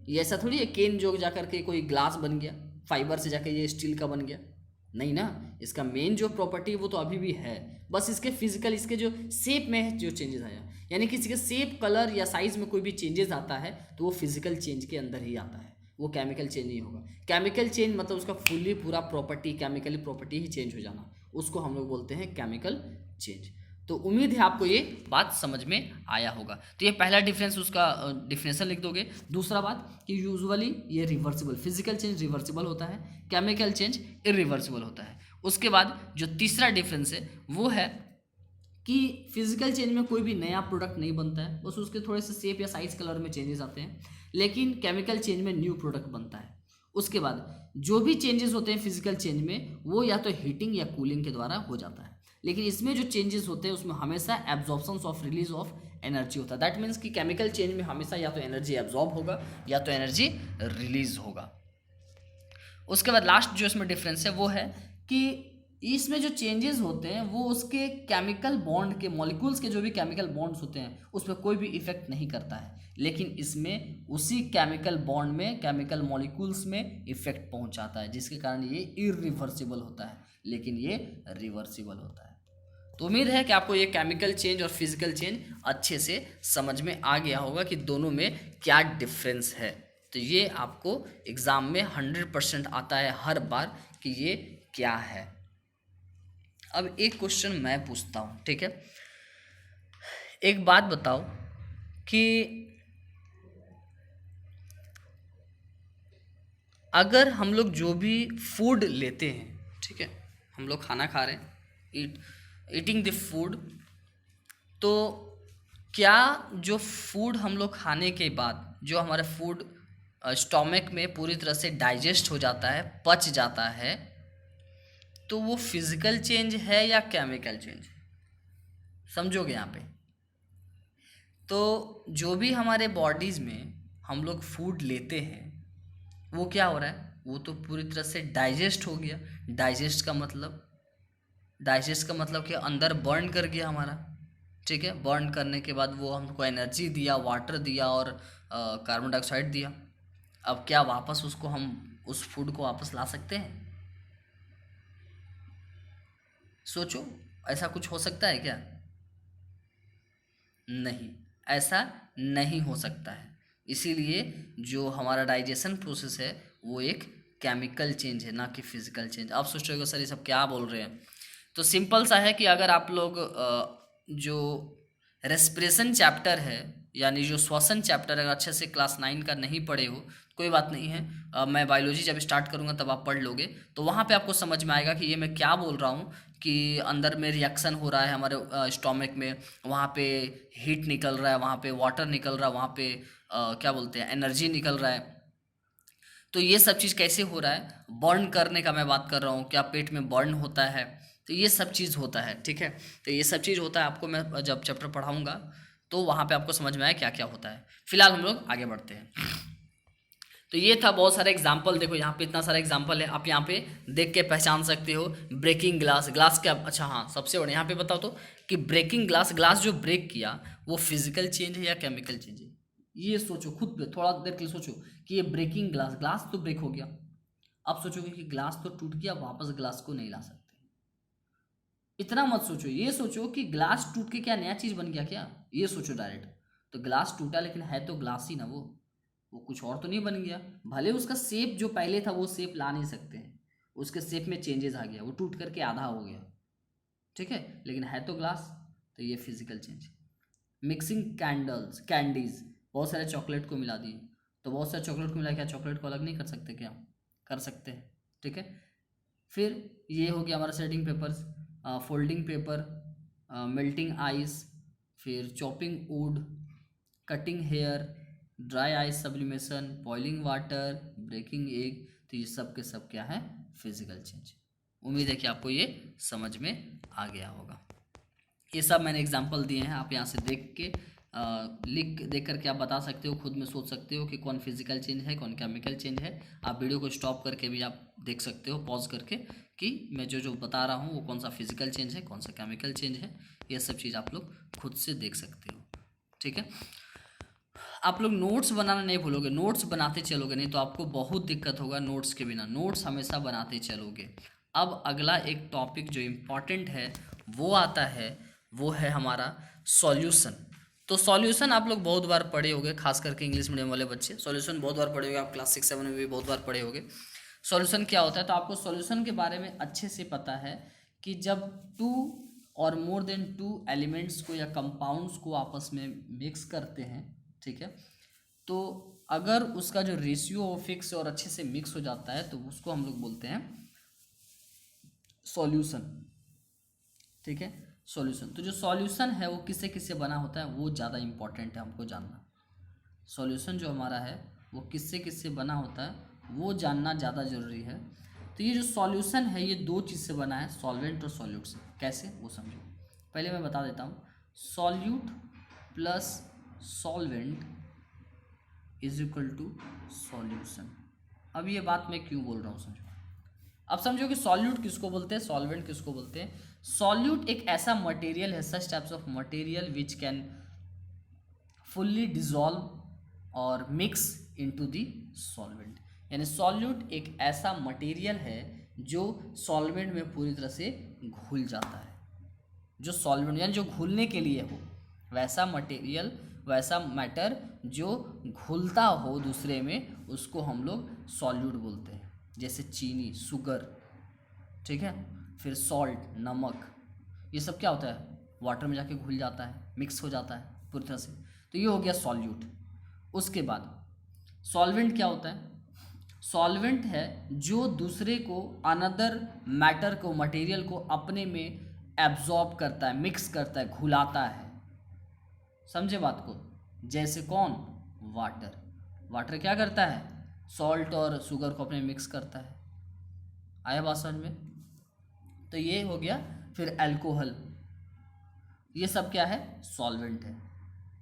ये ऐसा थोड़ी है केन जो जाकर के कोई ग्लास बन गया, फाइबर से जाकर ये स्टील का बन गया, नहीं ना। इसका मेन जो प्रॉपर्टी वो तो अभी भी है, बस इसके फिजिकल, इसके जो शेप में जो चेंजेस आया, यानी किसी के शेप, कलर या साइज में कोई भी चेंजेस आता है तो वो फिजिकल चेंज के अंदर ही आता है, वो केमिकल चेंज नहीं होगा। केमिकल चेंज मतलब उसका फुल्ली पूरा प्रॉपर्टी, केमिकली प्रॉपर्टी ही चेंज हो जाना, उसको हम लोग बोलते हैं केमिकल चेंज। तो उम्मीद है आपको ये बात समझ में आया होगा। तो ये पहला डिफरेंस, उसका डिफिनेशन लिख दोगे। दूसरा बात कि यूजुअली ये रिवर्सिबल, फिजिकल चेंज रिवर्सिबल होता है, केमिकल चेंज इरिवर्सिबल होता है। उसके बाद जो तीसरा डिफरेंस है वो है कि फिजिकल चेंज में कोई भी नया प्रोडक्ट नहीं बनता है, बस उसके थोड़े से शेप या साइज, कलर में चेंजेस आते हैं। लेकिन केमिकल चेंज में न्यू प्रोडक्ट बनता है। उसके बाद जो भी चेंजेस होते हैं फिजिकल चेंज में, वो या तो हीटिंग या कूलिंग के द्वारा हो जाता है। लेकिन इसमें जो चेंजेस होते हैं उसमें हमेशा absorption of release of energy होता है। दैट मीन्स कि केमिकल चेंज में हमेशा या तो एनर्जी एब्जॉर्ब होगा या तो एनर्जी रिलीज होगा। उसके बाद लास्ट जो इसमें डिफरेंस है वो है कि इसमें जो चेंजेस होते हैं वो उसके केमिकल बॉन्ड के, मॉलिक्यूल्स के जो भी केमिकल बॉन्ड्स होते हैं उस पर कोई भी इफेक्ट नहीं करता है। लेकिन इसमें उसी केमिकल बॉन्ड में, केमिकल मॉलिक्यूल्स में इफेक्ट पहुंचाता है, जिसके कारण ये इरिवर्सिबल होता है, लेकिन ये रिवर्सिबल होता है। तो उम्मीद है कि आपको ये केमिकल चेंज और फिजिकल चेंज अच्छे से समझ में आ गया होगा कि दोनों में क्या डिफरेंस है। तो ये आपको एग्ज़ाम में 100% आता है हर बार कि ये क्या है। अब एक क्वेश्चन मैं पूछता हूँ, ठीक है। एक बात बताओ कि अगर हम लोग जो भी फूड लेते हैं, ठीक है, हम लोग खाना खा रहे हैं, ईटिंग द फूड, तो क्या जो फूड हम लोग खाने के बाद जो हमारे फूड स्टोमक में पूरी तरह से डाइजेस्ट हो जाता है, पच जाता है, तो वो फिजिकल चेंज है या केमिकल चेंज, समझोगे यहाँ पे। तो जो भी हमारे बॉडीज़ में हम लोग फूड लेते हैं वो क्या हो रहा है, वो तो पूरी तरह से डाइजेस्ट हो गया। डाइजेस्ट का मतलब कि अंदर बर्न कर गया हमारा, ठीक है। बर्न करने के बाद वो हमको एनर्जी दिया, वाटर दिया और कार्बन डाइऑक्साइड दिया। अब क्या वापस उसको हम उस फूड को वापस ला सकते हैं? सोचो, ऐसा कुछ हो सकता है क्या? नहीं, ऐसा नहीं हो सकता है। इसीलिए जो हमारा डाइजेशन प्रोसेस है वो एक केमिकल चेंज है, ना कि फिजिकल चेंज। आप सोच रहे हो सर ये सब क्या बोल रहे हैं, तो सिंपल सा है कि अगर आप लोग जो रेस्पिरेशन चैप्टर है यानी जो श्वसन चैप्टर अगर अच्छे से क्लास 9 का नहीं पढ़े हो, कोई बात नहीं है, मैं बायोलॉजी जब स्टार्ट करूँगा तब आप पढ़ लोगे, तो वहाँ पे आपको समझ में आएगा कि ये मैं क्या बोल रहा हूँ कि अंदर में रिएक्शन हो रहा है हमारे स्टोमक में, वहाँ पे हीट निकल रहा है, वहाँ पे वाटर निकल रहा है, वहाँ पे क्या बोलते हैं एनर्जी निकल रहा है। तो ये सब चीज़ कैसे हो रहा है, बर्न करने का मैं बात कर रहा हूँ, क्या पेट में बर्न होता है, तो ये सब चीज़ होता है। ठीक है, तो ये सब चीज़ होता है, आपको मैं जब चैप्टर पढ़ाऊँगा तो वहाँ पे आपको समझ में आए क्या क्या होता है। फिलहाल हम लोग आगे बढ़ते हैं। तो ये था बहुत सारे एग्जाम्पल, देखो यहाँ पे इतना सारा एग्जाम्पल है, आप यहाँ पे देख के पहचान सकते हो। ब्रेकिंग ग्लास, ग्लास क्या, अच्छा हाँ सबसे बड़ा यहाँ पे बताओ तो कि ब्रेकिंग ग्लास, ग्लास जो ब्रेक किया वो फिजिकल चेंज है या केमिकल चेंज है। ये सोचो खुद पे, थोड़ा देर के लिए सोचो कि ये ब्रेकिंग ग्लास, ग्लास तो ब्रेक हो गया, अब सोचोगे कि ग्लास तो टूट गया, वापस ग्लास को नहीं ला सकते। इतना मत सोचो, ये सोचो कि ग्लास टूट के क्या नया चीज़ बन गया क्या, ये सोचो डायरेक्ट। तो ग्लास टूटा लेकिन है तो ग्लास ही ना, वो कुछ और तो नहीं बन गया। भले उसका शेप जो पहले था वो शेप ला नहीं सकते हैं, उसके शेप में चेंजेस आ गया, वो टूट करके आधा हो गया, ठीक है, लेकिन है तो ग्लास। तो ये physical change. Mixing candles, candies, बहुत सारे चॉकलेट को मिला दिए, तो बहुत सारे चॉकलेट को मिला, क्या चॉकलेट को अलग नहीं कर सकते क्या, कर सकते हैं, ठीक है। फिर ये हो गया हमारा setting papers, folding paper, melting ice, फिर chopping wood, cutting hair, dry ice sublimation, boiling water, breaking egg, तो ये सब के सब क्या है, फिजिकल चेंज। उम्मीद है कि आपको ये समझ में आ गया होगा। ये सब मैंने एग्जांपल दिए हैं, आप यहाँ से देख के देख करके आप बता सकते हो, खुद में सोच सकते हो कि कौन फिजिकल चेंज है कौन केमिकल चेंज है। आप वीडियो को स्टॉप करके भी आप देख सकते हो पॉज करके कि मैं जो जो बता रहा हूँ वो कौन सा फिजिकल चेंज है कौन सा केमिकल चेंज है, ये सब चीज़ आप लोग खुद से देख सकते हो, ठीक है। आप लोग नोट्स बनाना नहीं भूलोगे, नोट्स बनाते चलोगे, नहीं तो आपको बहुत दिक्कत होगा नोट्स के बिना, नोट्स हमेशा बनाते चलोगे। अब अगला एक टॉपिक जो इम्पॉर्टेंट है वो आता है, वो है हमारा सॉल्यूशन। तो सॉल्यूशन आप लोग बहुत बार पढ़े होंगे, खास करके इंग्लिश मीडियम वाले बच्चे सॉल्यूशन बहुत बार पढ़े होंगे, आप क्लास 6-7 में भी बहुत बार पढ़े होंगे। सॉल्यूशन क्या होता है, तो आपको सॉल्यूशन के बारे में अच्छे से पता है कि जब टू और मोर देन टू एलिमेंट्स को या कंपाउंड्स को आपस में मिक्स करते हैं, ठीक है, तो अगर उसका जो रेशियो फिक्स और अच्छे से मिक्स हो जाता है तो उसको हम लोग बोलते हैं सॉल्यूशन, ठीक है, सॉल्यूशन। तो जो सॉल्यूशन है वो किससे किससे बना होता है वो ज़्यादा इंपॉर्टेंट है हमको जानना। सॉल्यूशन जो हमारा है वो किससे किससे बना होता है वो जानना ज़्यादा ज़रूरी है। तो ये जो सॉल्यूशन है ये दो चीज़ से बना है, सॉल्वेंट और सॉल्यूट से। कैसे वो समझो, पहले मैं बता देता हूँ। Solute plus solvent is equal to solution. अब ये बात मैं क्यों बोल रहा हूँ समझो। अब समझो कि सॉल्यूट किसको बोलते हैं, सॉल्वेंट किसको बोलते हैं। सॉल्यूट एक ऐसा मटेरियल है, such types of material which can fully dissolve और मिक्स इनटू दी सॉल्वेंट। यानी सॉल्यूट एक ऐसा मटेरियल है जो सॉल्वेंट में पूरी तरह से घुल जाता है। जो सॉल्वेंट यानी जो घुलने के लिए हो, वैसा मटेरियल, वैसा मैटर जो घुलता हो दूसरे में, उसको हम लोग सॉल्यूट बोलते हैं। जैसे चीनी, शुगर, ठीक है, फिर सॉल्ट, नमक, ये सब क्या होता है, वाटर में जाके घुल जाता है, मिक्स हो जाता है पूरी तरह से। तो ये हो गया सॉल्यूट। उसके बाद सॉल्वेंट क्या होता है, सॉल्वेंट है जो दूसरे को, अनदर मैटर को, मटेरियल को अपने में एब्जॉर्ब करता है, मिक्स करता है, घुलाता है। समझे बात को। जैसे कौन, वाटर। वाटर क्या करता है, सॉल्ट और शुगर को अपने मिक्स करता है। आया बात समझ में। तो ये हो गया। फिर अल्कोहल, ये सब क्या है, सॉल्वेंट है।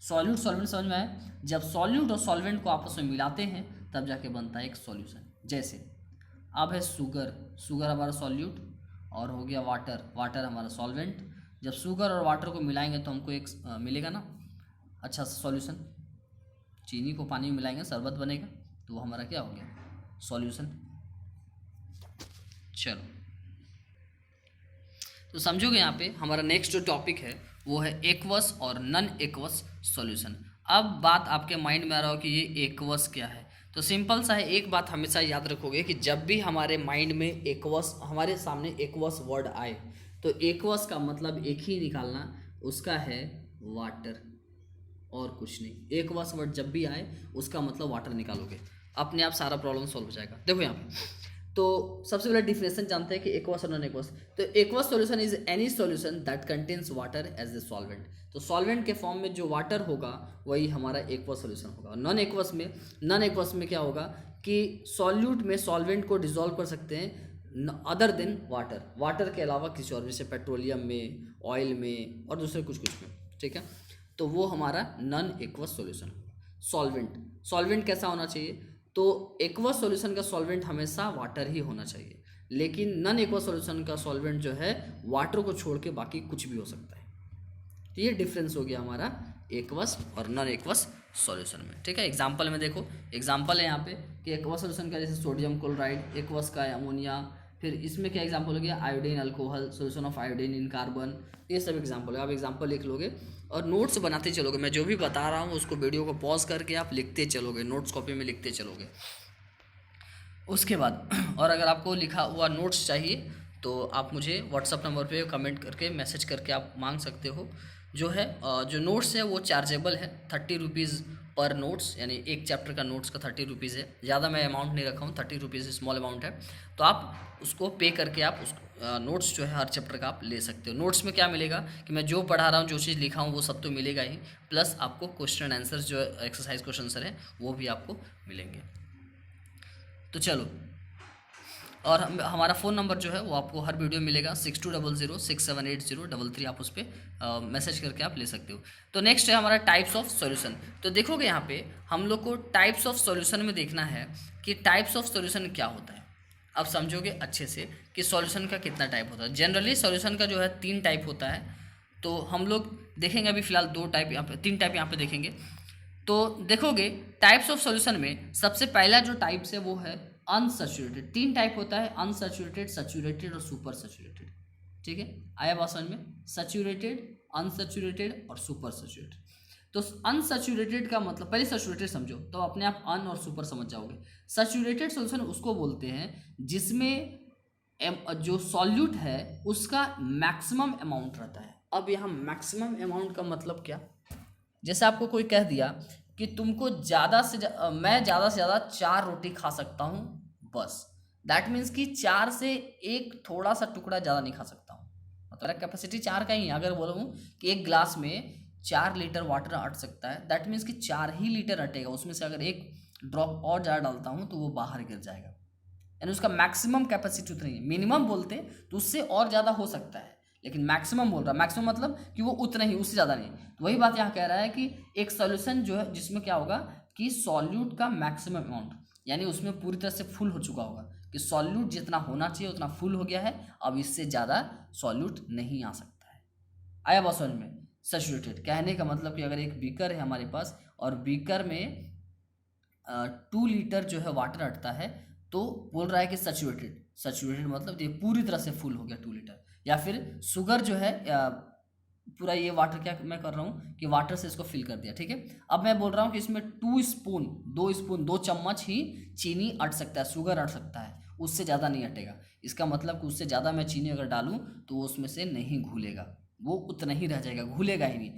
सॉल्यूट सॉल्वेंट समझ में आया। जब सॉल्यूट और सॉल्वेंट को आपस में मिलाते हैं तब जाके बनता है एक सॉल्यूशन। जैसे अब है शुगर, शुगर हमारा सॉल्यूट, और हो गया वाटर, वाटर हमारा सॉल्वेंट। जब शुगर और वाटर को मिलाएंगे तो हमको एक मिलेगा ना अच्छा सॉल्यूशन। चीनी को पानी में मिलाएंगे शरबत बनेगा, तो वो हमारा क्या हो गया, सॉल्यूशन। चलो तो समझोगे यहाँ पे हमारा नेक्स्ट जो टॉपिक है वो है एक्वस और नॉन एक्वस सॉल्यूशन। अब बात आपके माइंड में आ रहा हो कि ये एक्वस क्या है, तो सिंपल सा है, एक बात हमेशा याद रखोगे कि जब भी हमारे माइंड में एक्वस, हमारे सामने एक्वस वर्ड आए तो एक्वस का मतलब एक ही निकालना, उसका है वाटर और कुछ नहीं। एक्वस वर्ड जब भी आए उसका मतलब वाटर निकालोगे, अपने आप सारा प्रॉब्लम सॉल्व हो जाएगा। देखो यहाँ पे तो सबसे पहले डिफिनेशन जानते हैं कि एक्वस और नॉन एक्वस। तो aqueous solution is any solution that contains water as a solvent. तो सॉल्वेंट के फॉर्म में जो वाटर होगा वही हमारा एक्वस सॉल्यूशन होगा। नॉन एक्वस में क्या होगा कि सॉल्यूट में सॉल्वेंट को डिसॉल्व कर सकते हैं अदर देन वाटर के अलावा किसी और, जैसे पेट्रोलियम में, ऑयल में और दूसरे कुछ में, ठीक है। तो वो हमारा नॉन एक्वस सॉल्यूशन। सॉल्वेंट कैसा होना चाहिए, तो एक्वस सॉल्यूशन का सॉल्वेंट हमेशा वाटर ही होना चाहिए, लेकिन नॉन एक्वस सॉल्यूशन का सॉल्वेंट जो है वाटर को छोड़ के बाकी कुछ भी हो सकता है। तो ये डिफरेंस हो गया हमारा एक्वस और नॉन एक्वस सॉल्यूशन में, ठीक है। एग्जांपल में देखो, एग्जांपल है यहाँ पे कि एक्वस सॉल्यूशन का जैसे सोडियम क्लोराइड, एक्वस का अमोनिया, फिर इसमें क्या एग्जांपल हो गया, iodine alcohol, solution of iodine in carbon, ये सब एग्जांपल है। आप एग्जांपल लिख लोगे और नोट्स बनाते चलोगे। मैं जो भी बता रहा हूँ उसको वीडियो को पॉज करके आप लिखते चलोगे, नोट्स कॉपी में लिखते चलोगे। उसके बाद और अगर आपको लिखा हुआ नोट्स चाहिए तो आप मुझे व्हाट्सअप नंबर पे कमेंट करके, मैसेज करके आप मांग सकते हो। जो है जो नोट्स है वो चार्जेबल है, 30 रुपीज़ पर नोट्स, यानी एक चैप्टर का नोट्स का 30 रुपीज़ है। ज़्यादा मैं अमाउंट नहीं रखा हूँ, 30 रुपीज़ स्मॉल अमाउंट है। तो आप उसको पे करके आप उस नोट्स जो है हर चैप्टर का आप ले सकते हो। नोट्स में क्या मिलेगा कि मैं जो पढ़ा रहा हूँ, जो चीज़ लिखा हूँ वो सब तो मिलेगा ही, प्लस आपको क्वेश्चन आंसर जो एक्सरसाइज क्वेश्चन आंसर है वो भी आपको मिलेंगे। तो चलो, और हमारा फ़ोन नंबर जो है वो आपको हर वीडियो मिलेगा, 6200678033। आप उस पर मैसेज करके आप ले सकते हो। तो नेक्स्ट है हमारा टाइप्स ऑफ सॉल्यूशन। तो देखोगे यहाँ पे हम लोग को टाइप्स ऑफ सॉल्यूशन में देखना है कि टाइप्स ऑफ सॉल्यूशन क्या होता है। अब समझोगे अच्छे से कि सॉल्यूशन का कितना टाइप होता है। जनरली सॉल्यूशन का जो है 3 टाइप होता है, तो हम लोग देखेंगे अभी फ़िलहाल 2 टाइप यहाँ पे, 3 टाइप यहाँ पे देखेंगे। तो देखोगे टाइप्स ऑफ सॉल्यूशन में सबसे पहला जो टाइप्स है वो है अनसैचुरेटेड। 3 टाइप होता है, अनसैचुरेटेड, सैचुरेटेड और सुपर सैचुरेटेड, ठीक है। आया बात समझ में, सैचुरेटेड, अनसैचुरेटेड और सुपर सैचुरेटेड। तो अनसैचुरेटेड का मतलब, पहले सैचुरेटेड समझो तो अपने आप अन और सुपर समझ जाओगे। सैचुरेटेड सॉल्यूशन उसको बोलते हैं जिसमें जो सॉल्यूट है उसका मैक्सिमम अमाउंट रहता है। अब यहाँ मैक्सिमम अमाउंट का मतलब क्या, जैसे आपको कोई कह दिया कि तुमको मैं ज़्यादा से ज़्यादा 4 रोटी खा सकता हूँ बस, दैट मीन्स कि 4 से एक थोड़ा सा टुकड़ा ज़्यादा नहीं खा सकता हूँ, मतलब कैपेसिटी 4 का ही है। अगर बोलूँ कि एक ग्लास में 4 लीटर वाटर अट सकता है, दैट मीन्स कि 4 ही लीटर अटेगा, उसमें से अगर एक ड्रॉप और ज़्यादा डालता हूँ तो वो बाहर गिर जाएगा, यानी उसका मैक्सिमम कैपेसिटी उतनी है। मिनिमम बोलते तो उससे और ज़्यादा हो सकता है, लेकिन मैक्सिमम बोल रहा है, मैक्सिमम मतलब कि वो उतना ही, उससे ज़्यादा नहीं। तो वही बात यहाँ कह रहा है कि एक सॉल्यूशन जो है जिसमें क्या होगा कि सॉल्यूट का मैक्सिमम अमाउंट, यानी उसमें पूरी तरह से फुल हो चुका होगा कि सॉल्यूट जितना होना चाहिए उतना फुल हो गया है, अब इससे ज़्यादा सॉल्यूट नहीं आ सकता है। आया बात समझ में। सैचुरेटेड कहने का मतलब कि अगर एक बीकर है हमारे पास और बीकर में 2 लीटर जो है वाटर अटता है, तो बोल रहा है कि सैचुरेटेड मतलब ये पूरी तरह से फुल हो गया 2 लीटर। या फिर शुगर जो है पूरा ये वाटर, क्या मैं कर रहा हूँ कि वाटर से इसको फिल कर दिया, ठीक है। अब मैं बोल रहा हूँ कि इसमें 2 चम्मच ही चीनी अट सकता है, शुगर अट सकता है, उससे ज़्यादा नहीं अटेगा। इसका मतलब कि उससे ज़्यादा मैं चीनी अगर डालूँ तो वो उसमें से नहीं घुलेगा, वो उतना ही रह जाएगा, घुलेगा ही नहीं।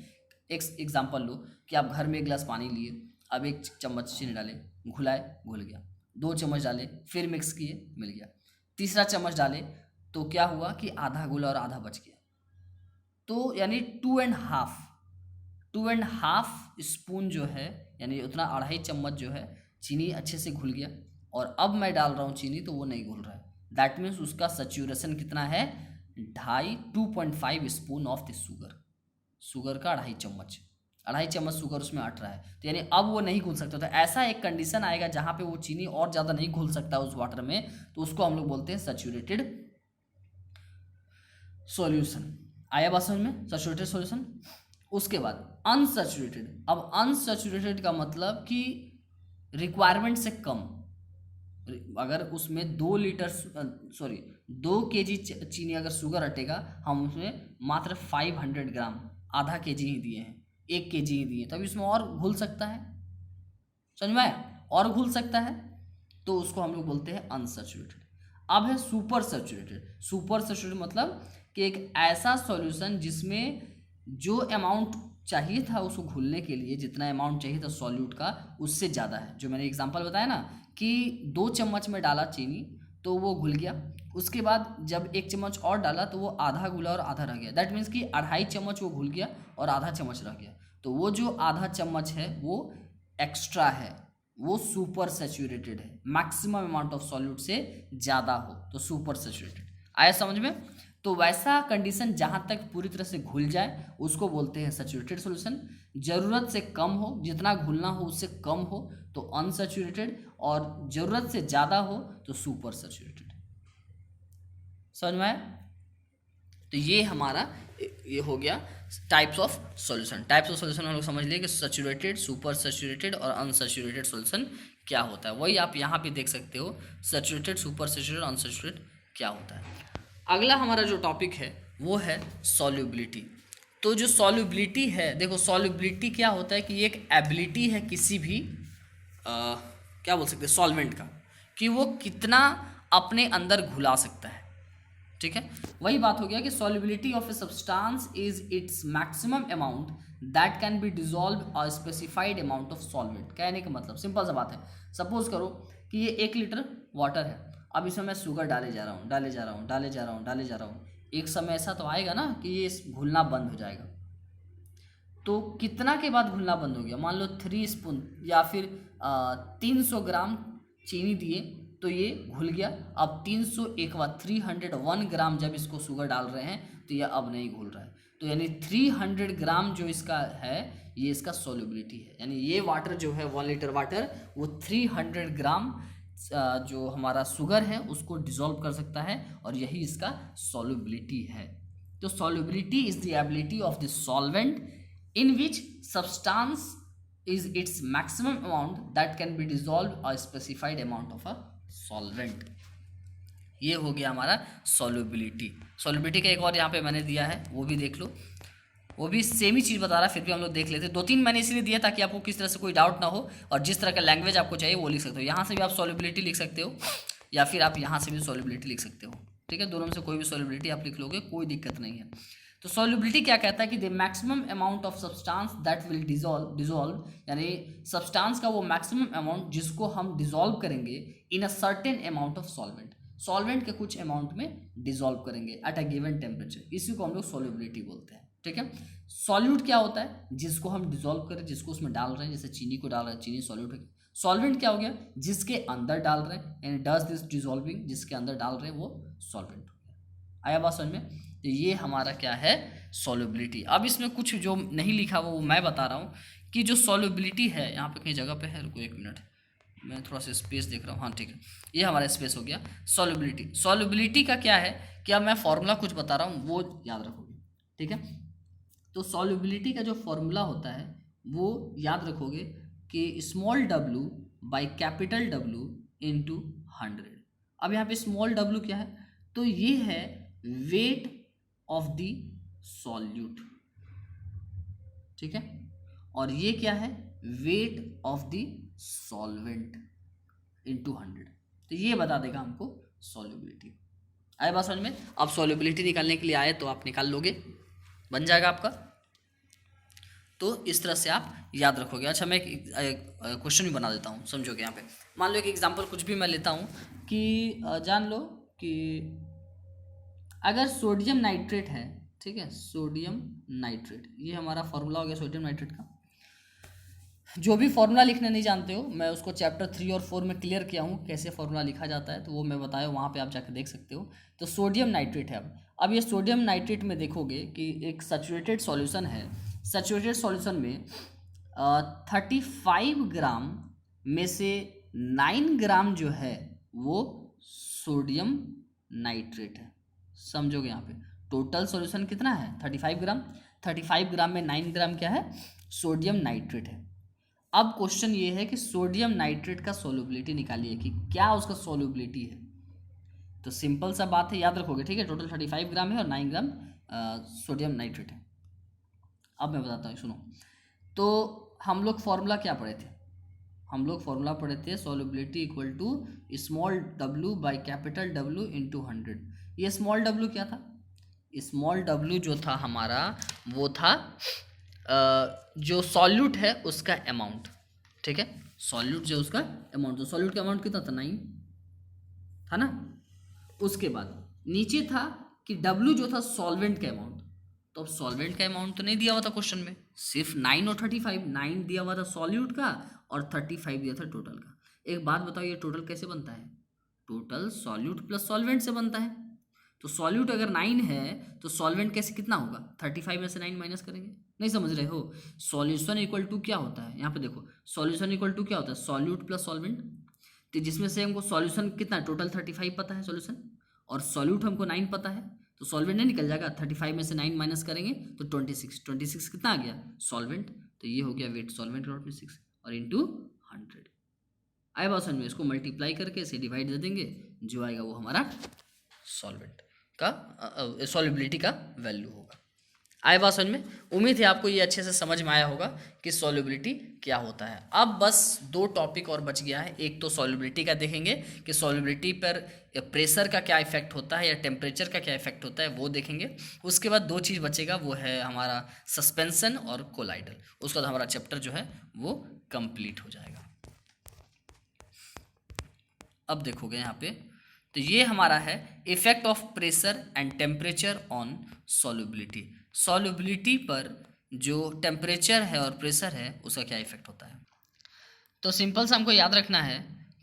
एक एग्जाम्पल लो कि आप घर में 1 गिलास पानी लिए, अब 1 चम्मच चीनी डाले, घुलाए, घुल गया। 2 चम्मच डाले, फिर मिक्स किए, मिल गया। तीसरा चम्मच डाले तो क्या हुआ कि आधा घुला और आधा बच गया। तो यानी 2.5 स्पून जो है, यानी उतना 2.5 चम्मच जो है चीनी अच्छे से घुल गया। और अब मैं डाल रहा हूँ चीनी तो वो नहीं घुल रहा है, दैट मीन्स उसका सैचुरेशन कितना है, 2.5 स्पून ऑफ द शुगर का 2.5 चम्मच शुगर उसमें अट रहा है, तो यानी अब वो नहीं घुल सकता। तो ऐसा एक कंडीशन आएगा जहाँ पे वो चीनी और ज़्यादा नहीं घुल सकता उस वाटर में, तो उसको हम लोग बोलते हैं सैचुरेटेड सॉल्यूशन। आया बात समझ में, सैचुरेटेड सॉल्यूशन। उसके बाद अनसैचुरेटेड। अब अनसैचुरेटेड का मतलब कि रिक्वायरमेंट से कम, अगर उसमें 2 kg चीनी अगर शुगर हटेगा, हम उसमें मात्र 500 ग्राम आधा केजी ही दिए हैं, 1 केजी ही दिए, तब इसमें और घुल सकता है, समझ में आया, और घुल सकता है, तो उसको हम लोग बोलते हैं अनसैचुरेटेड। अब है सुपर सैचुरेटेड। सुपर सैचुरेटेड मतलब कि एक ऐसा सॉल्यूशन जिसमें जो अमाउंट चाहिए था उसको घुलने के लिए, जितना अमाउंट चाहिए था सॉल्यूट का उससे ज़्यादा है। जो मैंने एग्जांपल बताया ना कि 2 चम्मच में डाला चीनी तो वो घुल गया, उसके बाद जब 1 चम्मच और डाला तो वो आधा घुला और आधा रह गया, दैट मीन्स कि 2.5 चम्मच वो घुल गया और आधा चम्मच रह गया। तो वो जो आधा चम्मच है वो एक्स्ट्रा है, वो सुपर सैचुरेटेड है, मैक्सिमम अमाउंट ऑफ सॉल्यूट से ज़्यादा हो तो सुपर सैचुरेटेड। आया समझ में? तो वैसा कंडीशन जहाँ तक पूरी तरह से घुल जाए उसको बोलते हैं सैचुरेटेड सॉल्यूशन। ज़रूरत से कम हो, जितना घुलना हो उससे कम हो तो अनसैचुरेटेड, और ज़रूरत से ज़्यादा हो तो सुपर सैचुरेटेड। समझ में आया? तो ये हमारा ये हो गया types of solution. Types of solution हम लोग समझ लिए कि सैचुरेटेड, सुपर सैचुरेटेड और अनसैचुरेटेड सॉल्यूशन क्या होता है। वही आप यहाँ पे देख सकते हो, सैचुरेटेड, सुपर सैचुरेटेड, अनसैचुरेटेड क्या होता है। अगला हमारा जो टॉपिक है वो है सॉल्युबिलिटी। तो जो सॉल्युबिलिटी है, देखो सॉल्युबिलिटी क्या होता है कि एक एबिलिटी है किसी भी क्या बोल सकते हैं सॉल्वेंट का, कि वो कितना अपने अंदर घुला सकता है। ठीक है, वही बात हो गया कि solubility of a substance is its maximum amount that can be dissolve a specified amount of solvent. कहने का मतलब सिंपल सा बात है, सपोज करो कि ये 1 लीटर वाटर है, अब इसमें मैं शुगर डाले जा रहा हूँ, डाले जा रहा हूँ, डाले जा रहा हूँ, डाले जा रहा हूँ, एक समय ऐसा तो आएगा ना कि ये घुलना बंद हो जाएगा। तो कितना के बाद घुलना बंद हो गया, मान लो 3 स्पून या फिर 300 ग्राम चीनी दिए तो ये घुल गया। अब 301 बाद 301 ग्राम जब इसको शुगर डाल रहे हैं तो ये अब नहीं घुल रहा है, तो यानी 300 ग्राम जो इसका है ये इसका सॉल्युबिलिटी है, यानी ये वाटर जो है 1 लीटर वाटर वो 300 ग्राम जो हमारा शुगर है उसको डिसॉल्व कर सकता है, और यही इसका सॉल्युबिलिटी है। तो solubility is the ability of the solvent in which substance is its maximum amount that can be dissolved a specified amount of a solvent। ये हो गया हमारा सॉल्युबिलिटी। सॉल्युबिलिटी का एक और यहाँ पे मैंने दिया है, वो भी देख लो, वो भी सेम ही चीज़ बता रहा है, फिर भी हम लोग देख लेते हैं। 2-3 मैंने इसलिए दिया ताकि आपको किस तरह से कोई डाउट ना हो, और जिस तरह का लैंग्वेज आपको चाहिए वो लिख सकते हो। यहाँ से भी आप सॉल्युबिलिटी लिख सकते हो या फिर आप यहाँ से भी सॉल्युबिलिटी लिख सकते हो। ठीक है, दोनों में से कोई भी सॉल्युबिलिटी आप लिख लोगे, कोई दिक्कत नहीं है। तो सॉल्युबिलिटी क्या कहता है कि the maximum amount of substance that will dissolve, यानी सब्सटेंस का वो मैक्सिमम अमाउंट जिसको हम डिजॉल्व करेंगे in a certain amount of solvent, solvent के कुछ अमाउंट में डिजॉल्व करेंगे एट अ गिवन टेम्परेचर, इसी को हम लोग सॉल्युबिलिटी बोलते हैं। ठीक है, सॉल्यूट क्या होता है, जिसको हम डिजॉल्व करें, जिसको उसमें डाल रहे हैं, जैसे चीनी को डाल रहे हैं, चीनी सॉल्यूट है। सॉल्वेंट क्या हो गया, जिसके अंदर डाल रहे हैं, यानी डज दिस डिजॉल्विंग, जिसके अंदर डाल रहे हैं वो सॉल्वेंट हो गया। आया बात समझ में? तो ये हमारा क्या है, सॉल्युबिलिटी। अब इसमें कुछ जो नहीं लिखा वो मैं बता रहा हूँ कि जो सॉल्युबिलिटी है, यहाँ पे कहीं जगह पे है, रुको 1 मिनट, मैं थोड़ा सा स्पेस देख रहा हूँ। हाँ ठीक है, ये हमारा स्पेस हो गया। सॉल्युबिलिटी, सॉल्युबिलिटी का क्या है, क्या मैं फॉर्मूला कुछ बता रहा हूँ वो याद रखोगे। ठीक है, तो सॉल्युबिलिटी का जो फॉर्मूला होता है वो याद रखोगे कि small w by capital W into 100। अब यहाँ पे स्मॉल w क्या है, तो ये है वेट ऑफ द सॉल्यूट। ठीक है, और ये क्या है, weight of the solvent into 100। तो ये बता देगा हमको सॉल्युबिलिटी। आए बात समझ में? अब सॉल्युबिलिटी निकालने के लिए आए तो आप निकाल लोगे, बन जाएगा आपका। तो इस तरह से आप याद रखोगे। अच्छा, मैं एक क्वेश्चन भी बना देता हूँ, समझोगे। यहाँ पे मान लो एक एग्जांपल कुछ भी मैं लेता हूँ कि जान लो कि अगर सोडियम नाइट्रेट है, ठीक है, सोडियम नाइट्रेट, ये हमारा फॉर्मूला हो गया सोडियम नाइट्रेट का। जो भी फॉर्मूला लिखने नहीं जानते हो, मैं उसको चैप्टर 3 और 4 में क्लियर किया हूँ कैसे फॉर्मूला लिखा जाता है, तो वो मैं बताया, वहाँ पे आप जाकर देख सकते हो। तो सोडियम नाइट्रेट है। अब ये सोडियम नाइट्रेट में देखोगे कि एक सैचुरेटेड सॉल्यूशन है। सैचुरेटेड सॉल्यूशन में 35 ग्राम में से 9 ग्राम जो है वो सोडियम नाइट्रेट है। समझोगे? यहाँ पे टोटल सॉल्यूशन कितना है, 35 ग्राम। 35 ग्राम में 9 ग्राम क्या है, सोडियम नाइट्रेट है। अब क्वेश्चन ये है कि सोडियम नाइट्रेट का सॉल्युबिलिटी निकालिए कि क्या उसका सॉल्युबिलिटी है। तो सिंपल सा बात है, याद रखोगे। ठीक है, टोटल 35 ग्राम है और 9 ग्राम सोडियम नाइट्रेट है। अब मैं बताता हूँ, सुनो। तो हम लोग फॉर्मूला क्या पढ़े थे? हम लोग फॉर्मूला पढ़े थे solubility equal to small w by capital W into 100। ये स्मॉल w क्या था? स्मॉल w जो था हमारा वो था जो सॉल्यूट है उसका अमाउंट, ठीक है, सॉल्यूट जो उसका अमाउंट, तो सॉल्यूट का अमाउंट कितना था? 9 था ना। उसके बाद नीचे था कि W जो था सॉल्वेंट का अमाउंट। तो अब सॉल्वेंट का अमाउंट तो नहीं दिया हुआ था क्वेश्चन में, सिर्फ 9 और 35, 9 दिया हुआ था सॉल्यूट का और 35 दिया था टोटल का। एक बात बताओ, ये टोटल कैसे बनता है? टोटल सॉल्यूट प्लस सॉल्वेंट से बनता है। तो सॉल्यूट अगर 9 है तो सॉल्वेंट कैसे कितना होगा? 35 में से 9 माइनस करेंगे। नहीं समझ रहे हो? सॉल्यूशन इक्वल टू क्या होता है? यहाँ पे देखो, सॉल्यूशन इक्वल टू क्या होता है? Solute plus solvent. तो जिसमें से हमको सॉल्यूशन कितना टोटल 35 पता है सॉल्यूशन, और सॉल्यूट हमको 9 पता है, तो सॉल्वेंट नहीं निकल जाएगा। 35 में से 9 माइनस करेंगे तो 26 कितना आ गया? सॉल्वेंट। तो ये हो गया वेट सॉल्वेंट का 26 और इंटू 100 आए बात समझ में। इसको मल्टीप्लाई करके इसे डिवाइड दे देंगे, जो आएगा वो हमारा सॉल्वेंट का सॉल्युबिलिटी का वैल्यू होगा। आए बात समझ में। उम्मीद है आपको ये अच्छे से समझ में आया होगा कि सॉल्युबिलिटी क्या होता है। अब बस 2 टॉपिक और बच गया है। एक तो सॉल्युबिलिटी का देखेंगे कि सॉल्युबिलिटी पर प्रेशर का क्या इफेक्ट होता है या टेम्परेचर का क्या इफेक्ट होता है, वो देखेंगे। उसके बाद 2 चीज़ बचेगा, वो है हमारा सस्पेंशन और कोलाइडल। उसके बाद हमारा चैप्टर जो है वो कंप्लीट हो जाएगा। अब देखोगे यहाँ पे, तो ये हमारा है effect of pressure and temperature on solubility. Solubility पर जो टेम्परेचर है और प्रेशर है उसका क्या इफेक्ट होता है। तो सिंपल सा हमको याद रखना है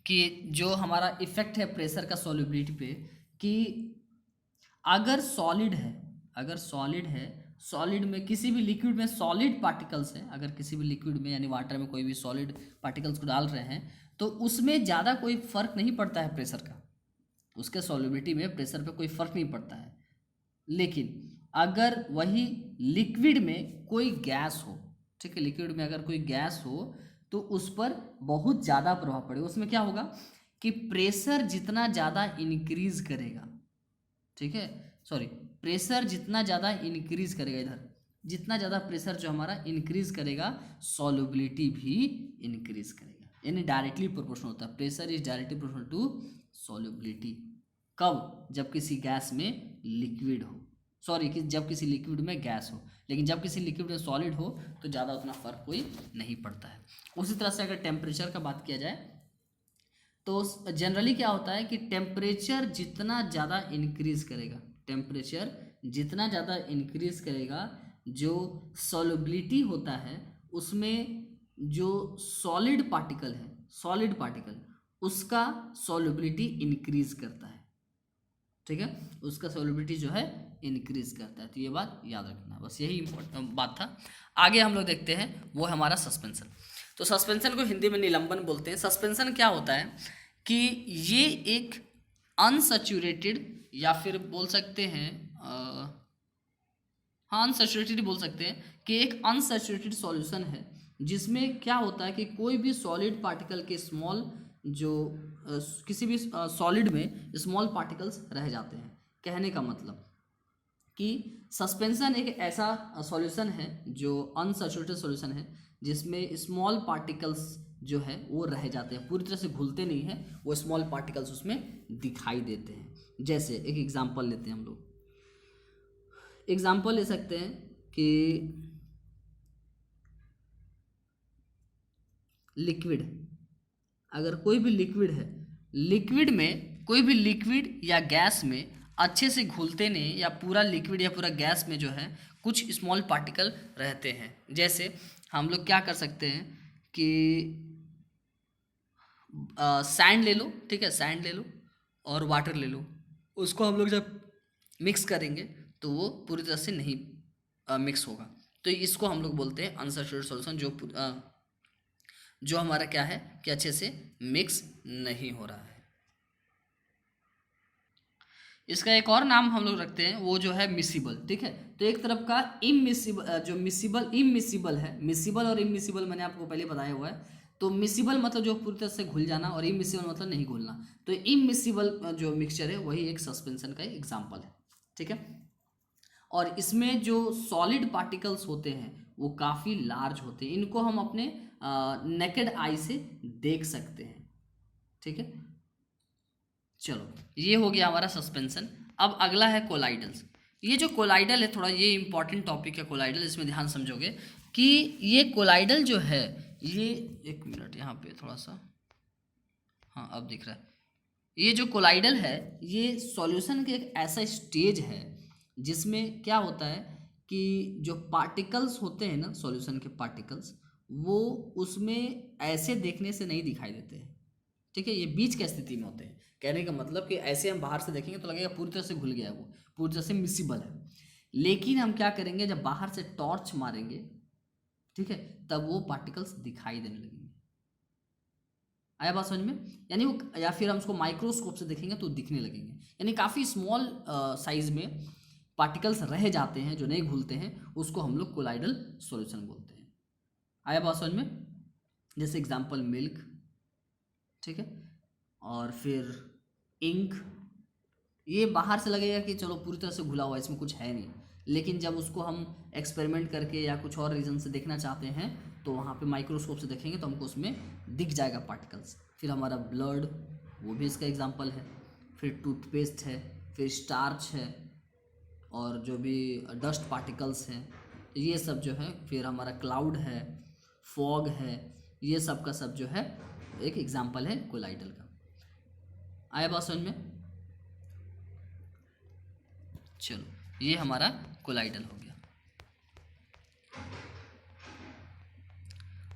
कि जो हमारा इफेक्ट है प्रेशर का सॉल्युबिलिटी पे, कि अगर सॉलिड है, सॉलिड में किसी भी लिक्विड में सॉलिड पार्टिकल्स हैं, अगर किसी भी लिक्विड में यानी वाटर में कोई भी सॉलिड पार्टिकल्स को डाल रहे हैं, तो उसमें ज़्यादा कोई फर्क नहीं पड़ता है प्रेशर का, उसके सॉल्युबिलिटी में प्रेशर पे कोई फर्क नहीं पड़ता है। लेकिन अगर वही लिक्विड में कोई गैस हो, ठीक है, लिक्विड में अगर कोई गैस हो तो उस पर बहुत ज़्यादा प्रभाव पड़ेगा। उसमें क्या होगा कि प्रेशर जितना ज़्यादा इंक्रीज करेगा, ठीक है, सॉरी, प्रेशर जितना ज़्यादा इंक्रीज करेगा, इधर जितना ज़्यादा प्रेशर जो हमारा इंक्रीज करेगा, सॉल्युबिलिटी भी इंक्रीज करेगा, यानी डायरेक्टली प्रोपोर्शनल होता है। Pressure is directly proportional to solubility. कब? जब किसी गैस में लिक्विड हो, सॉरी, कि जब किसी लिक्विड में गैस हो। लेकिन जब किसी लिक्विड में सॉलिड हो तो ज़्यादा उतना फर्क कोई नहीं पड़ता है। उसी तरह से अगर टेम्परेचर का बात किया जाए तो जनरली क्या होता है कि टेम्परेचर जितना ज़्यादा इंक्रीज करेगा, टेम्परेचर जितना ज़्यादा इंक्रीज करेगा, जो सॉल्युबिलिटी होता है उसमें जो सॉलिड पार्टिकल है, सॉलिड पार्टिकल, उसका सॉल्युबिलिटी इंक्रीज करता है, ठीक है, उसका सॉल्युबिलिटी जो है इंक्रीज करता है। तो ये बात याद रखना, बस यही बात था। आगे हम लोग देखते हैं वो है हमारा सस्पेंशन। तो सस्पेंशन को हिंदी में निलंबन बोलते हैं। सस्पेंशन क्या होता है कि ये एक अनसैचुरेटेड या फिर बोल सकते हैं हाँ अनसैचुरेटेड बोल सकते हैं कि एक अनसैचुरेटेड सॉल्यूशन है, जिसमें क्या होता है कि कोई भी सॉलिड पार्टिकल के स्मॉल जो किसी भी सॉलिड में स्मॉल पार्टिकल्स रह जाते हैं। कहने का मतलब कि सस्पेंशन एक ऐसा सॉल्यूशन है जो अनसैचुरेटेड सॉल्यूशन है, जिसमें स्मॉल पार्टिकल्स जो है वो रह जाते हैं, पूरी तरह से घुलते नहीं हैं, वो स्मॉल पार्टिकल्स उसमें दिखाई देते हैं। जैसे एक एग्जांपल लेते हैं हम लोग, एग्जांपल ले सकते हैं कि लिक्विड, अगर कोई भी लिक्विड है, लिक्विड में कोई भी लिक्विड या गैस में अच्छे से घुलते नहीं, या पूरा लिक्विड या पूरा गैस में जो है कुछ स्मॉल पार्टिकल रहते हैं। जैसे हम लोग क्या कर सकते हैं कि सैंड ले लो, ठीक है, सैंड ले लो और वाटर ले लो, उसको हम लोग जब मिक्स करेंगे तो वो पूरी तरह से नहीं मिक्स होगा। तो इसको हम लोग बोलते हैं अनसैचुरेटेड सॉल्यूशन, जो हमारा क्या है कि अच्छे से मिक्स नहीं हो रहा है। इसका एक और नाम हम लोग रखते हैं, वो जो है मिसिबल, ठीक है। तो एक तरफ का इमिसिबल, जो इमिसिबल है, मिसिबल और इमिसिबल मैंने आपको पहले बताया हुआ है। तो मिसिबल मतलब जो पूरी तरह से घुल जाना, और इमिसिबल मतलब नहीं घुलना। तो इमिसिबल जो मिक्सचर है वही एक सस्पेंशन का एग्जाम्पल है, ठीक है। और इसमें जो सॉलिड पार्टिकल्स होते हैं वो काफ़ी लार्ज होते हैं, इनको हम अपने नेकेड आई से देख सकते हैं। ठीक है, चलो ये हो गया हमारा सस्पेंशन। अब अगला है कोलाइडल्स। ये जो कोलाइडल है, थोड़ा ये इंपॉर्टेंट टॉपिक है कोलाइडल, इसमें ध्यान समझोगे कि ये कोलाइडल जो है, ये एक मिनट यहाँ पे थोड़ा सा, हाँ अब दिख रहा है। ये जो कोलाइडल है ये सॉल्यूशन के एक ऐसा स्टेज है जिसमें क्या होता है कि जो पार्टिकल्स होते हैं ना, सॉल्यूशन के पार्टिकल्स, वो उसमें ऐसे देखने से नहीं दिखाई देते हैं। ठीक है, ये बीच की स्थिति में होते हैं। कहने का मतलब कि ऐसे हम बाहर से देखेंगे तो लगेगा पूरी तरह से घुल गया है, वो पूरी तरह से मिसिबल है। लेकिन हम क्या करेंगे, जब बाहर से टॉर्च मारेंगे, ठीक है, तब वो पार्टिकल्स दिखाई देने लगेंगे। आया बात समझ में? यानी वो, या फिर हम उसको माइक्रोस्कोप से देखेंगे तो दिखने लगेंगे। यानी काफ़ी स्मॉल साइज में पार्टिकल्स रह जाते हैं जो नहीं घुलते हैं, उसको हम लोग कोलाइडल सॉल्यूशन बोलते हैं। आया बात समझ में? जैसे एग्जांपल मिल्क, ठीक है, और फिर इंक। ये बाहर से लगेगा कि चलो पूरी तरह से घुला हुआ है, इसमें कुछ है नहीं, लेकिन जब उसको हम एक्सपेरिमेंट करके या कुछ और रीज़न से देखना चाहते हैं तो वहाँ पे माइक्रोस्कोप से देखेंगे तो हमको उसमें दिख जाएगा पार्टिकल्स। फिर हमारा ब्लड, वो भी इसका एग्जांपल है। फिर टूथपेस्ट है, फिर स्टार्च है, और जो भी डस्ट पार्टिकल्स हैं, ये सब जो है। फिर हमारा क्लाउड है, फॉग है, ये सब का सब जो है एक एग्जांपल है कोलाइडल का। आया बात समझ में? चलो ये हमारा कोलाइडल हो गया।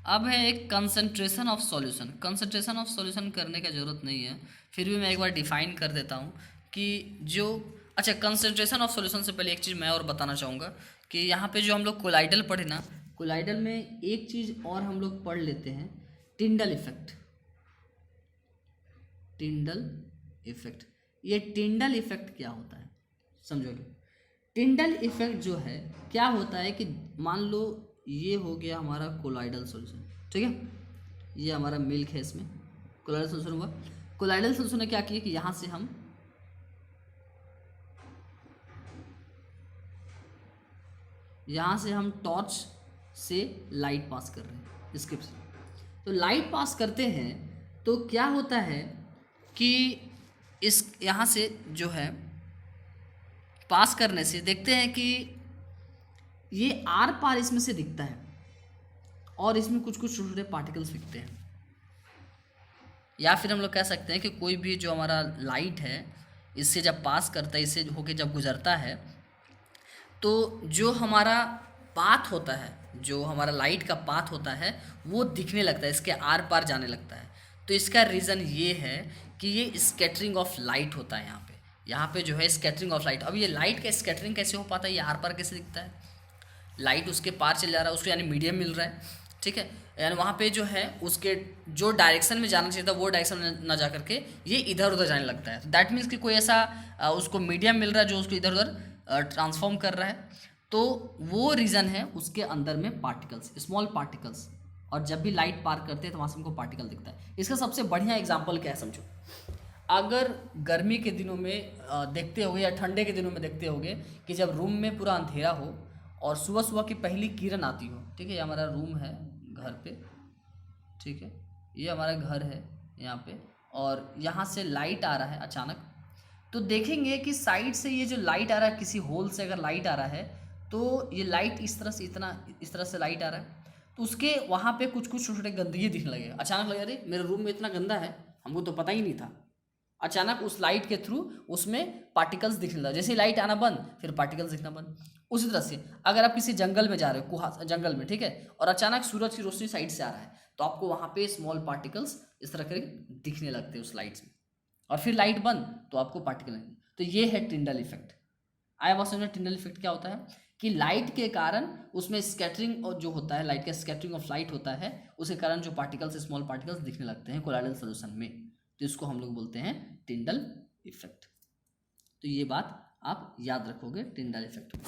अब है एक concentration of solution. Concentration of solution करने का ज़रूरत नहीं है, फिर भी मैं एक बार डिफाइन कर देता हूँ कि जो, अच्छा, कंसंट्रेशन ऑफ सॉल्यूशन से पहले एक चीज़ मैं और बताना चाहूँगा कि यहाँ पे जो हम लोग कोलाइडल पढ़े ना, कोलाइडल में एक चीज़ और हम लोग पढ़ लेते हैं, टिंडल इफेक्ट। टिंडल इफेक्ट, ये टिंडल इफेक्ट क्या होता है समझोगे? टिंडल इफेक्ट जो है क्या होता है कि मान लो ये हो गया हमारा कोलाइडल सॉल्यूशन, ठीक है, ये हमारा मिल्क है, इसमें कोलाइडल सॉल्यूशन हुआ। कोलाइडल सॉल्यूशन ने क्या किया कि यहाँ से हम टॉर्च से लाइट पास कर रहे हैं इसके से। तो लाइट पास करते हैं तो क्या होता है कि इस यहाँ से जो है पास करने से देखते हैं कि ये आर पार इसमें से दिखता है और इसमें कुछ कुछ छोटे छोटे पार्टिकल्स दिखते हैं। या फिर हम लोग कह सकते हैं कि कोई भी जो हमारा लाइट है, इससे जब पास करता है, इससे होके जब गुजरता है, तो जो हमारा पाथ होता है, जो हमारा लाइट का पाथ होता है, वो दिखने लगता है, इसके आर पार जाने लगता है। तो इसका रीज़न ये है कि ये स्कैटरिंग ऑफ लाइट होता है यहाँ पे जो है स्कैटरिंग ऑफ लाइट। अब ये लाइट का स्कैटरिंग कैसे हो पाता है, ये आर पार कैसे दिखता है? लाइट उसके पार चल जा रहा है, उसको यानी मीडियम मिल रहा है, ठीक है, यानी वहाँ पे जो है उसके जो डायरेक्शन में जाना चाहिए था वो डायरेक्शन में ना जा करके ये इधर उधर जाने लगता है। तो दैट मीन्स कि कोई ऐसा उसको मीडियम मिल रहा है जो उसको इधर उधर ट्रांसफॉर्म कर रहा है। तो वो रीज़न है उसके अंदर में पार्टिकल्स, स्मॉल पार्टिकल्स, और जब भी लाइट पार करते हैं तो वहाँ से हमको पार्टिकल दिखता है। इसका सबसे बढ़िया एग्जाम्पल क्या है समझो, अगर गर्मी के दिनों में देखते होगे या ठंडे के दिनों में देखते होगे कि जब रूम में पूरा अंधेरा हो और सुबह सुबह की पहली किरण आती हो, ठीक है, ये हमारा रूम है घर पे, ठीक है, ये हमारा घर है यहाँ पे, और यहाँ से लाइट आ रहा है अचानक, तो देखेंगे कि साइड से ये जो लाइट आ रहा है, किसी होल से अगर लाइट आ रहा है तो ये लाइट इस तरह से, इस तरह से लाइट आ रहा है, तो उसके वहाँ पे कुछ कुछ छोटे छोटे गंदगी दिखने लगेगा। अचानक लगे अरे मेरे रूम में इतना गंदा है, हमको तो पता ही नहीं था। अचानक उस लाइट के थ्रू उसमें पार्टिकल्स दिखने लगा, जैसे लाइट आना बंद फिर पार्टिकल्स दिखना बंद। उसी तरह से अगर आप किसी जंगल में जा रहे हो, कुहासा जंगल में, ठीक है, और अचानक सूरज की रोशनी साइड से आ रहा है, तो आपको वहाँ पे स्मॉल पार्टिकल्स इस तरह के दिखने लगते हैं उस लाइट में, और फिर लाइट बंद तो आपको पार्टिकल नहीं। तो ये है टिंडल इफेक्ट। आया बात समझ में? टिंडल इफेक्ट क्या होता है कि लाइट के कारण उसमें स्कैटरिंग जो होता है, लाइट का स्कैटरिंग ऑफ लाइट होता है, उसके कारण जो पार्टिकल्स, स्मॉल पार्टिकल्स दिखने लगते हैं कोलाइडल सॉल्यूशन में, तो इसको हम लोग बोलते हैं टिंडल इफेक्ट। तो ये बात आप याद रखोगे टिंडल इफेक्ट में।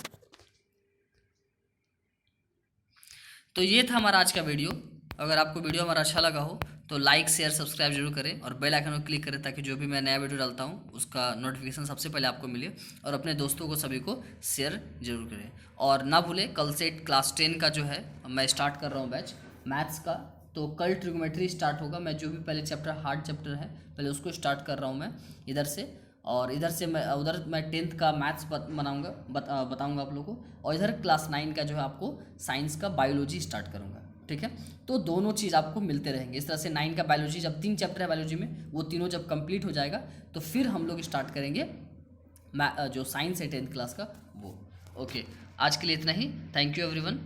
तो ये था हमारा आज का वीडियो। अगर आपको वीडियो हमारा अच्छा लगा हो तो लाइक शेयर सब्सक्राइब जरूर करें और बेल आइकन को क्लिक करें ताकि जो भी मैं नया वीडियो डालता हूँ उसका नोटिफिकेशन सबसे पहले आपको मिले, और अपने दोस्तों को सभी को शेयर जरूर करें। और ना भूलें कल से क्लास 10 का जो है मैं स्टार्ट कर रहा हूँ बैच मैथ्स का। तो कल ट्रिग्नोमेट्री स्टार्ट होगा। मैं जो भी पहले चैप्टर हार्ड चैप्टर है पहले उसको स्टार्ट कर रहा हूँ मैं इधर से, और इधर से मैं उधर मैं 10th का मैथ्स बताऊँगा आप लोगों को, और इधर क्लास 9 का जो है आपको साइंस का बायोलॉजी स्टार्ट करूँगा। ठीक है, तो दोनों चीज़ आपको मिलते रहेंगे इस तरह से। 9 का बायोलॉजी, जब 3 चैप्टर है बायोलॉजी में, वो तीनों जब कंप्लीट हो जाएगा तो फिर हम लोग स्टार्ट करेंगे जो साइंस है 10th क्लास का वो। ओके, आज के लिए इतना ही। Thank you everyone.